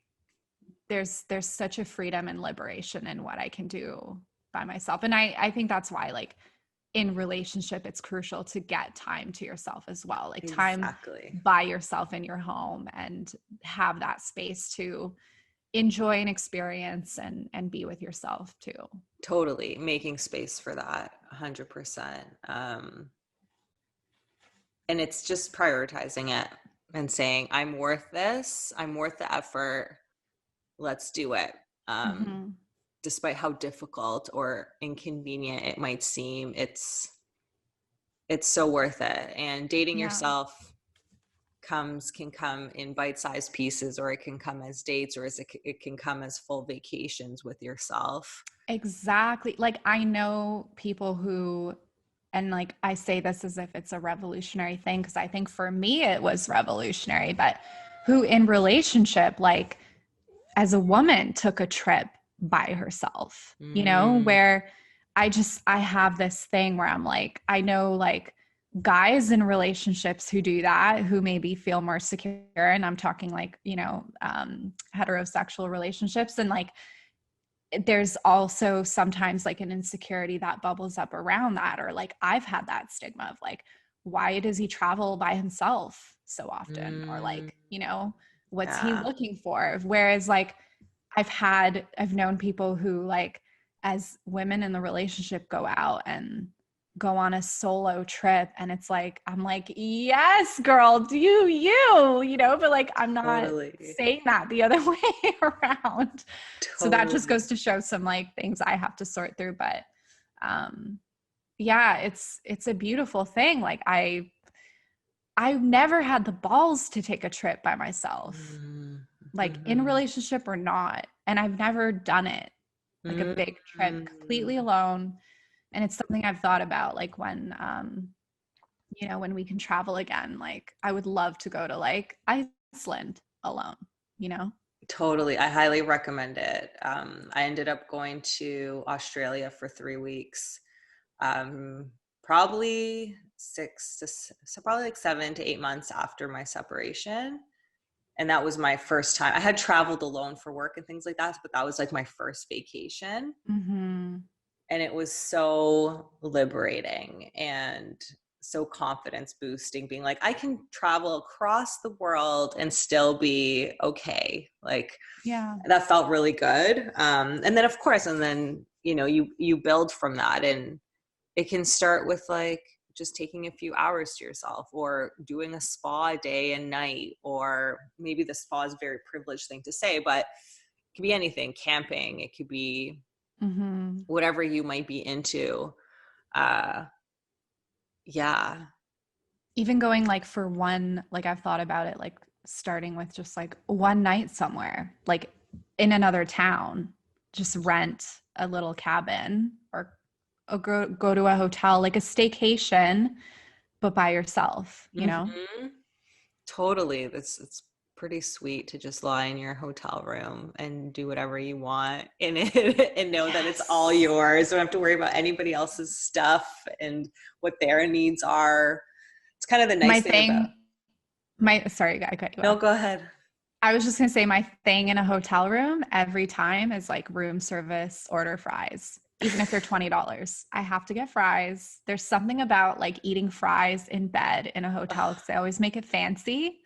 B: there's such a freedom and liberation in what I can do by myself. And I think that's why, like, in relationship, it's crucial to get time to yourself as well, like time
A: Exactly.
B: by yourself in your home and have that space to enjoy an experience and be with yourself too.
A: Totally. Making space for that 100%. And it's just prioritizing it and saying, I'm worth this. I'm worth the effort. Let's do it.
B: Mm-hmm.
A: Despite how difficult or inconvenient it might seem, it's so worth it. And dating
B: Yeah.
A: yourself can come in bite-sized pieces, or it can come as dates, or it can come as full vacations with yourself.
B: Exactly. Like, I know people who, and like I say this as if it's a revolutionary thing, because I think for me it was revolutionary, but who in relationship, like as a woman, took a trip by herself, you know, where I have this thing where I'm like, I know like guys in relationships who do that, who maybe feel more secure. And I'm talking like, you know, heterosexual relationships. And like, there's also sometimes like an insecurity that bubbles up around that, or like I've had that stigma of like, why does he travel by himself so often, or like, you know, what's he looking for? Whereas like I've known people who, like, as women in the relationship, go out and go on a solo trip, and it's like, I'm like, yes girl, do you know, but like I'm not
A: Totally.
B: saying that the other way around. So that just
A: Totally.
B: goes to show some like things I have to sort through. But yeah, it's a beautiful thing. Like I've never had the balls to take a trip by myself, like in a relationship or not. And I've never done it, like a big trip completely alone. And it's something I've thought about, like when, you know, when we can travel again, like I would love to go to like Iceland alone, you know?
A: Totally. I highly recommend it. I ended up going to Australia for 3 weeks. Probably probably like 7 to 8 months after my separation. And that was my first time. I had traveled alone for work and things like that, but that was like my first vacation.
B: Mm-hmm.
A: And it was so liberating and so confidence boosting, being like, I can travel across the world and still be okay. Like,
B: Yeah.
A: that felt really good. And then of course, you know, you build from that, and it can start with like just taking a few hours to yourself, or doing a spa day and night, or maybe the spa is a very privileged thing to say, but it could be anything. Camping, it could be whatever you might be into. Yeah.
B: Even going like for one, like I've thought about it, like starting with just like one night somewhere, like in another town, just rent a little cabin, or go to a hotel, like a staycation, but by yourself, you know?
A: Totally. It's pretty sweet to just lie in your hotel room and do whatever you want in it and know that it's all yours. Don't have to worry about anybody else's stuff and what their needs are. It's kind of the nice thing about.
B: Sorry, I cut you
A: No,
B: off.
A: go ahead.
B: I was just gonna say, my thing in a hotel room every time is like room service, order fries. Even if they're $20, I have to get fries. There's something about like eating fries in bed in a hotel, because they always make it fancy,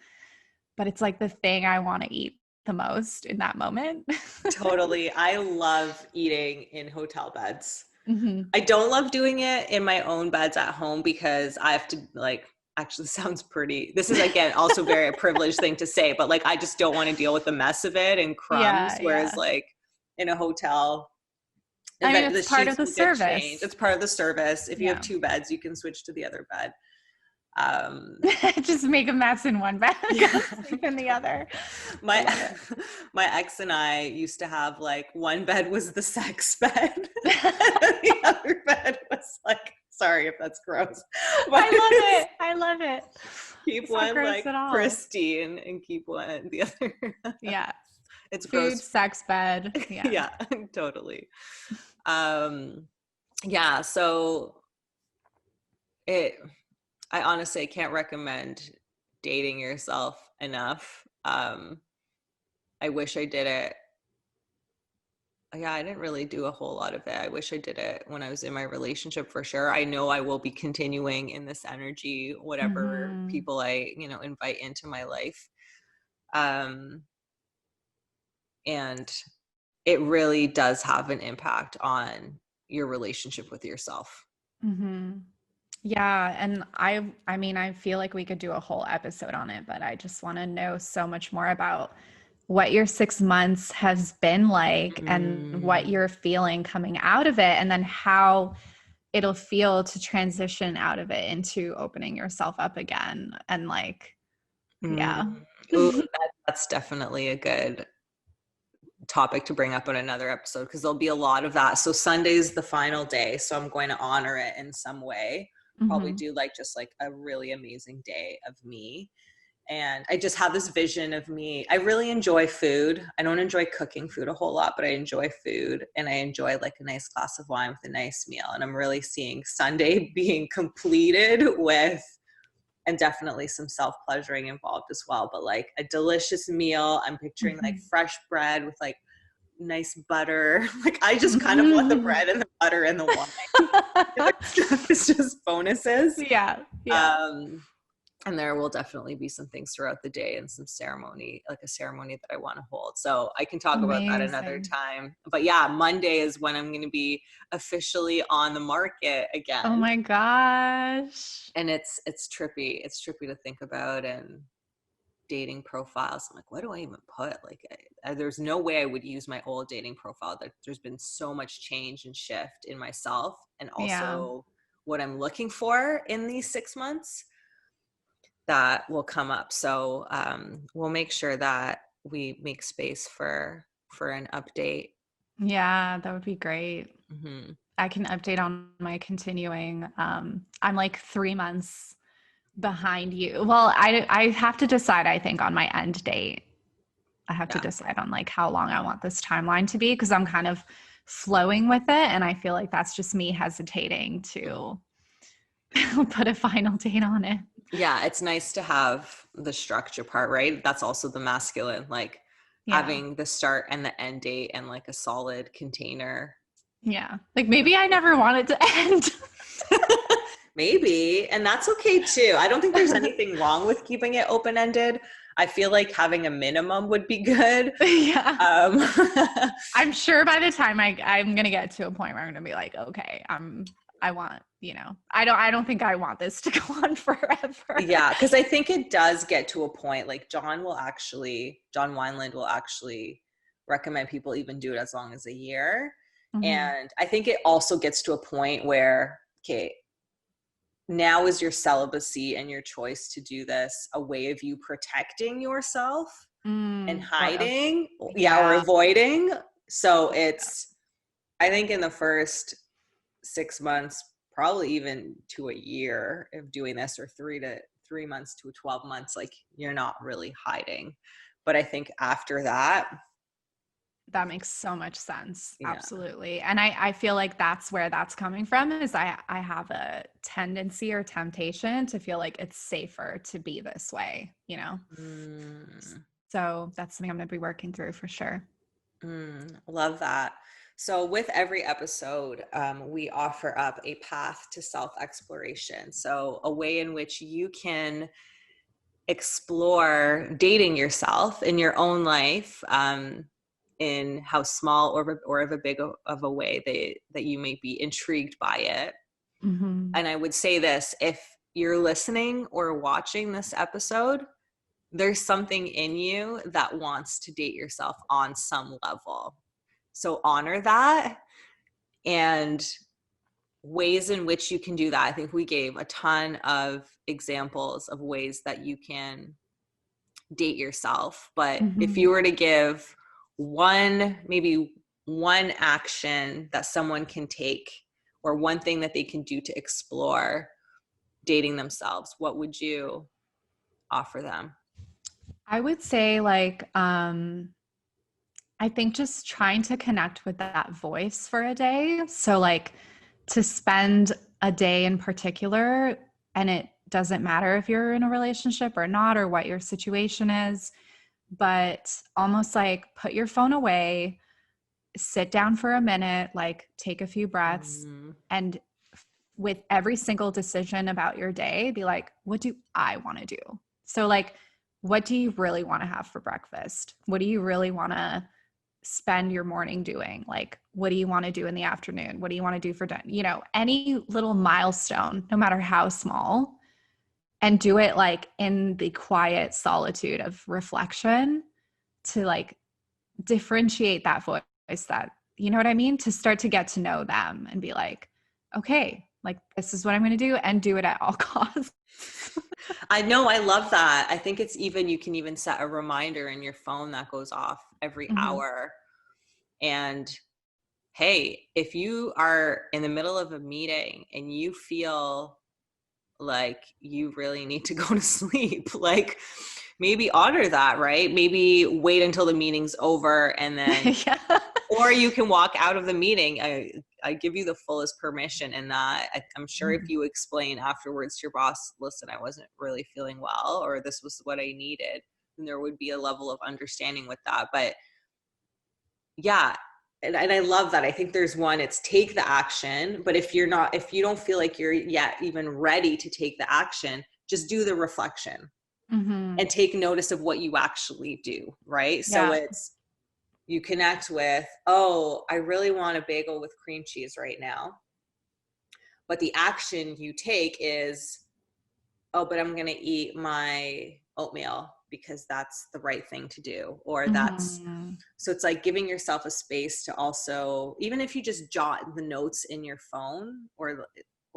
B: but it's like the thing I want to eat the most in that moment.
A: Totally. I love eating in hotel beds.
B: Mm-hmm.
A: I don't love doing it in my own beds at home, because I have to, like, actually sounds pretty, this is again also very a privileged thing to say, but like I just don't want to deal with the mess of it and crumbs. Whereas like in a hotel,
B: I mean,
A: the
B: it's part of
A: sheets
B: the
A: will get changed.
B: service.
A: It's part of the service. If you have
B: Yeah.
A: 2 beds, you can switch to the other bed.
B: Just make a mess in one bed,
A: Yeah.
B: sleep in the other.
A: My ex and I used to have like one bed was the sex bed, and the other bed was like Sorry if that's gross.
B: I love it. I love it.
A: Keep
B: It's not
A: one
B: gross
A: like
B: at all.
A: pristine and keep one the other.
B: Yeah.
A: It's
B: Food,
A: gross.
B: sex, bed. Yeah.
A: Yeah, totally. Yeah, so I honestly can't recommend dating yourself enough. I wish I did it. Yeah, I didn't really do a whole lot of it. I wish I did it when I was in my relationship for sure. I know I will be continuing in this energy, whatever people I, invite into my life. And it really does have an impact on your relationship with yourself.
B: Yeah. And I mean, I feel like we could do a whole episode on it, but I just want to know so much more about what your 6 months has been like and what you're feeling coming out of it, and then how it'll feel to transition out of it into opening yourself up again. And like, yeah.
A: Ooh, that's definitely a good topic to bring up in another episode, because there'll be a lot of that. So Sunday's the final day, so I'm going to honor it in some way. Probably do just a really amazing day of me. And I just have this vision of me. I really enjoy food. I don't enjoy cooking food a whole lot, but I enjoy food, and I enjoy a nice glass of wine with a nice meal. And I'm really seeing Sunday being completed with, and definitely some self-pleasuring involved as well, but a delicious meal. I'm picturing fresh bread with nice butter. I just kind of want the bread and the butter and the wine. It's just bonuses.
B: Yeah.
A: And there will definitely be some things throughout the day and some ceremony, a ceremony that I want to hold. So I can talk about that another time. But yeah, Monday is when I'm going to be officially on the market again.
B: Oh my gosh.
A: And it's trippy. It's trippy to think about, and dating profiles. I'm what do I even put? There's no way I would use my old dating profile. There's been so much change and shift in myself, and also what I'm looking for in these 6 months that will come up. So we'll make sure that we make space for an update.
B: Yeah, that would be great. I can update on my continuing. I'm 3 months behind you. Well, I have to decide, I think, on my end date. I have to decide on how long I want this timeline to be, because I'm kind of flowing with it. And I feel like that's just me hesitating to put a final date on it.
A: Yeah, it's nice to have the structure part, right? That's also the masculine, having the start and the end date and a solid container.
B: Yeah. Maybe I never want it to end.
A: Maybe. And that's okay too. I don't think there's anything wrong with keeping it open-ended. I feel like having a minimum would be good.
B: Yeah. I'm sure by the time I'm going to get to a point where I'm going to be okay, I want, I don't think I want this to go on forever.
A: Yeah. Cause I think it does get to a point, John Wineland will actually recommend people even do it as long as a year. And I think it also gets to a point where, okay, now is your celibacy and your choice to do this a way of you protecting yourself and hiding or avoiding. So I think in the first 6 months, probably even to a year of doing this, or 3 months to 12 months, you're not really hiding. But I think after that
B: makes so much sense. Yeah. Absolutely. And I feel like that's where that's coming from, is I have a tendency or temptation to feel like it's safer to be this way, So that's something I'm going to be working through for sure.
A: Love that. So with every episode, we offer up a path to self-exploration. So a way in which you can explore dating yourself in your own life, in how small or of a big of a way that you may be intrigued by it. And I would say this, if you're listening or watching this episode, there's something in you that wants to date yourself on some level. So honor that, and ways in which you can do that. I think we gave a ton of examples of ways that you can date yourself. But if you were to give maybe one action that someone can take or one thing that they can do to explore dating themselves, what would you offer them?
B: I would say like, I think just trying to connect with that voice for a day. So like to spend a day in particular, and it doesn't matter if you're in a relationship or not, or what your situation is, but almost like put your phone away, sit down for a minute, like take a few breaths,
A: Mm,
B: and with every single decision about your day, be like, what do I want to do? So like, what do you really want to have for breakfast? What do you really want to spend your morning doing? Like, what do you want to do in the afternoon? What do you want to do for dinner? You know, any little milestone, no matter how small, and do it like in the quiet solitude of reflection to like differentiate that voice, that, you know what I mean? To start to get to know them and be like, okay, like this is what I'm going to do, and do it at all costs.
A: I know, I love that. I think it's even, you can even set a reminder in your phone that goes off every
B: Mm-hmm.
A: hour. And hey, if you are in the middle of a meeting and you feel like you really need to go to sleep, like maybe honor that, right? Maybe wait until the meeting's over and then,
B: Yeah.
A: or you can walk out of the meeting. I give you the fullest permission in that. I'm sure if you explain afterwards to your boss, listen, I wasn't really feeling well, or this was what I needed, then there would be a level of understanding with that. But yeah, and I love that. I think there's one, it's take the action, but if you don't feel like you're yet even ready to take the action, just do the reflection
B: Mm-hmm.
A: and take notice of what you actually do, right? So
B: Yeah.
A: it's, you connect with, oh, I really want a bagel with cream cheese right now. But the action you take is, oh, but I'm going to eat my oatmeal because that's the right thing to do. Or that's,
B: Mm-hmm.
A: so it's like giving yourself a space to also, even if you just jot the notes in your phone, or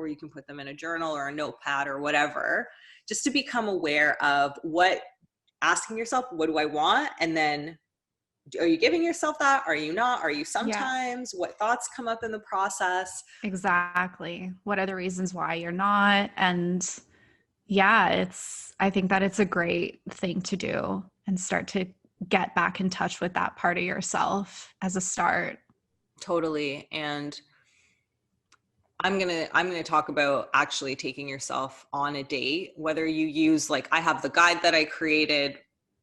A: you can put them in a journal or a notepad or whatever, just to become aware of what, asking yourself, what do I want? And then, are you giving yourself that? Are you not? Are you
B: Yeah,
A: sometimes? What thoughts come up in the process?
B: exactly. What are the reasons why you're not? And yeah, I think that it's a great thing to do, and start to get back in touch with that part of yourself as a start.
A: Totally. And I'm gonna talk about actually taking yourself on a date, whether you use, like, I have the guide that I created,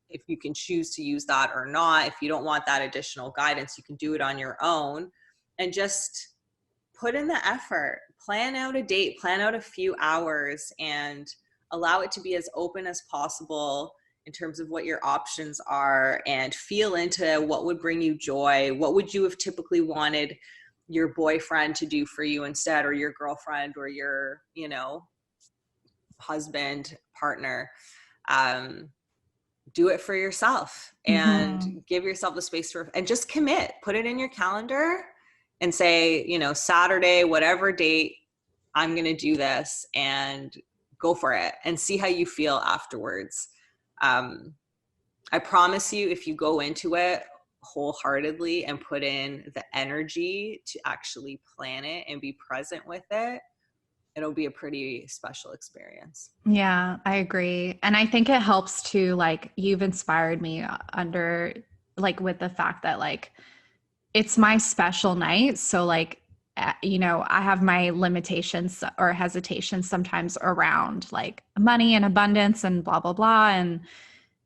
A: if you can choose to use that or not. If you don't want that additional guidance, you can do it on your own, and just put in the effort, plan out a date, plan out a few hours, and allow it to be as open as possible in terms of what your options are, and feel into what would bring you joy. What would you have typically wanted your boyfriend to do for you instead, or your girlfriend, or your, husband, partner? Um, do it for yourself and
B: Mm-hmm.
A: give yourself the space for, and just commit, put it in your calendar and say, Saturday, whatever date, I'm going to do this, and go for it and see how you feel afterwards. I promise you, if you go into it wholeheartedly and put in the energy to actually plan it and be present with it, it'll be a pretty special experience.
B: Yeah, I agree. And I think it helps to, like, you've inspired me under, like, with the fact that, like, it's my special night. So, like, I have my limitations or hesitations sometimes around like money and abundance and blah, blah, blah. And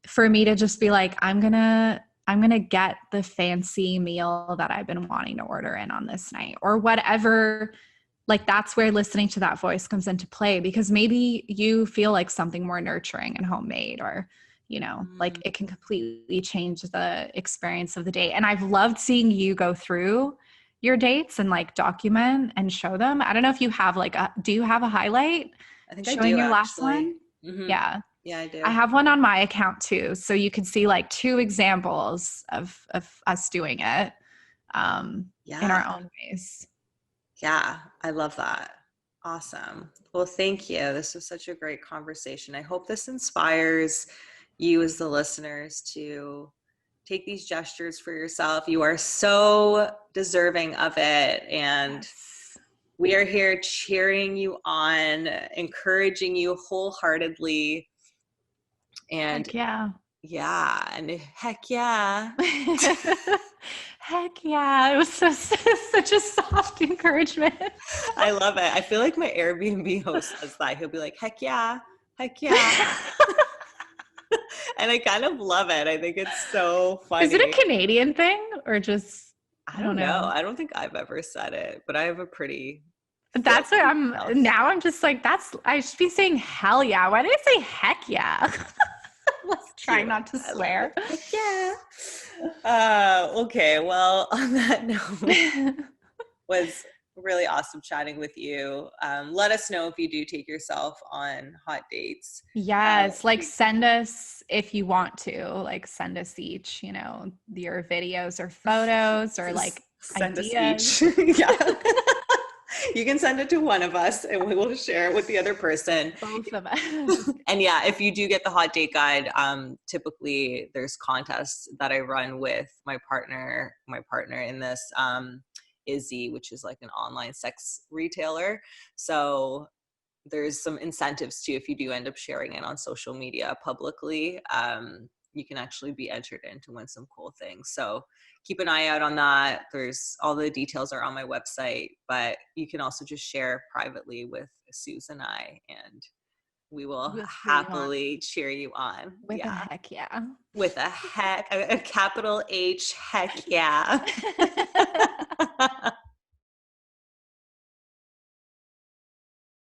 B: for me to just be like, I'm going to get the fancy meal that I've been wanting to order in on this night, or whatever. Like, that's where listening to that voice comes into play, because maybe you feel like something more nurturing and homemade, or, like, it can completely change the experience of the day. And I've loved seeing you go through your dates and like document and show them. I don't know if you have like do you have a highlight
A: I think I
B: showing
A: do,
B: your last
A: actually.
B: one?
A: Mm-hmm.
B: Yeah.
A: Yeah, I
B: I
A: do.
B: have one on my account too. So you could see like two examples of us doing it in
A: Yeah.
B: our own ways.
A: Yeah, I love that. Awesome. Well, thank you. This was such a great conversation. I hope this inspires you as the listeners to take these gestures for yourself. You are so deserving of it. And
B: Yes.
A: We are here cheering you on, encouraging you wholeheartedly. And
B: Heck yeah.
A: yeah, and heck yeah.
B: Heck yeah. It was such a soft encouragement.
A: I love it. I feel like my Airbnb host says that. He'll be like, heck yeah, heck yeah. And I kind of love it. I think it's so funny.
B: Is it a Canadian thing or just,
A: I
B: I don't
A: don't know.
B: know.
A: I don't think I've ever said it, but I have a pretty
B: That's what
A: filthy mouth.
B: now I'm just like, I should be saying hell yeah. Why did I say heck yeah? Let's try
A: Cute.
B: not to
A: I love
B: swear.
A: it. Heck yeah. Okay. Well, on that note, was really awesome chatting with you. Let us know if you do take yourself on hot dates.
B: Yes, like send us if you want to, like send us each, your videos or photos or like
A: Send
B: ideas.
A: us each. Yeah. You can send it to one of us and we will share it with the other person.
B: Both of us.
A: And yeah, if you do get the hot date guide, typically there's contests that I run with my partner in this, Izzy, which is like an online sex retailer. So there's some incentives too. If you do end up sharing it on social media publicly, you can actually be entered in to win some cool things. So keep an eye out on that. There's all the details are on my website, but you can also just share privately with Suze and I, and we will
B: We'll
A: happily cheer you on.
B: with a heck yeah.
A: With a capital H, heck yeah.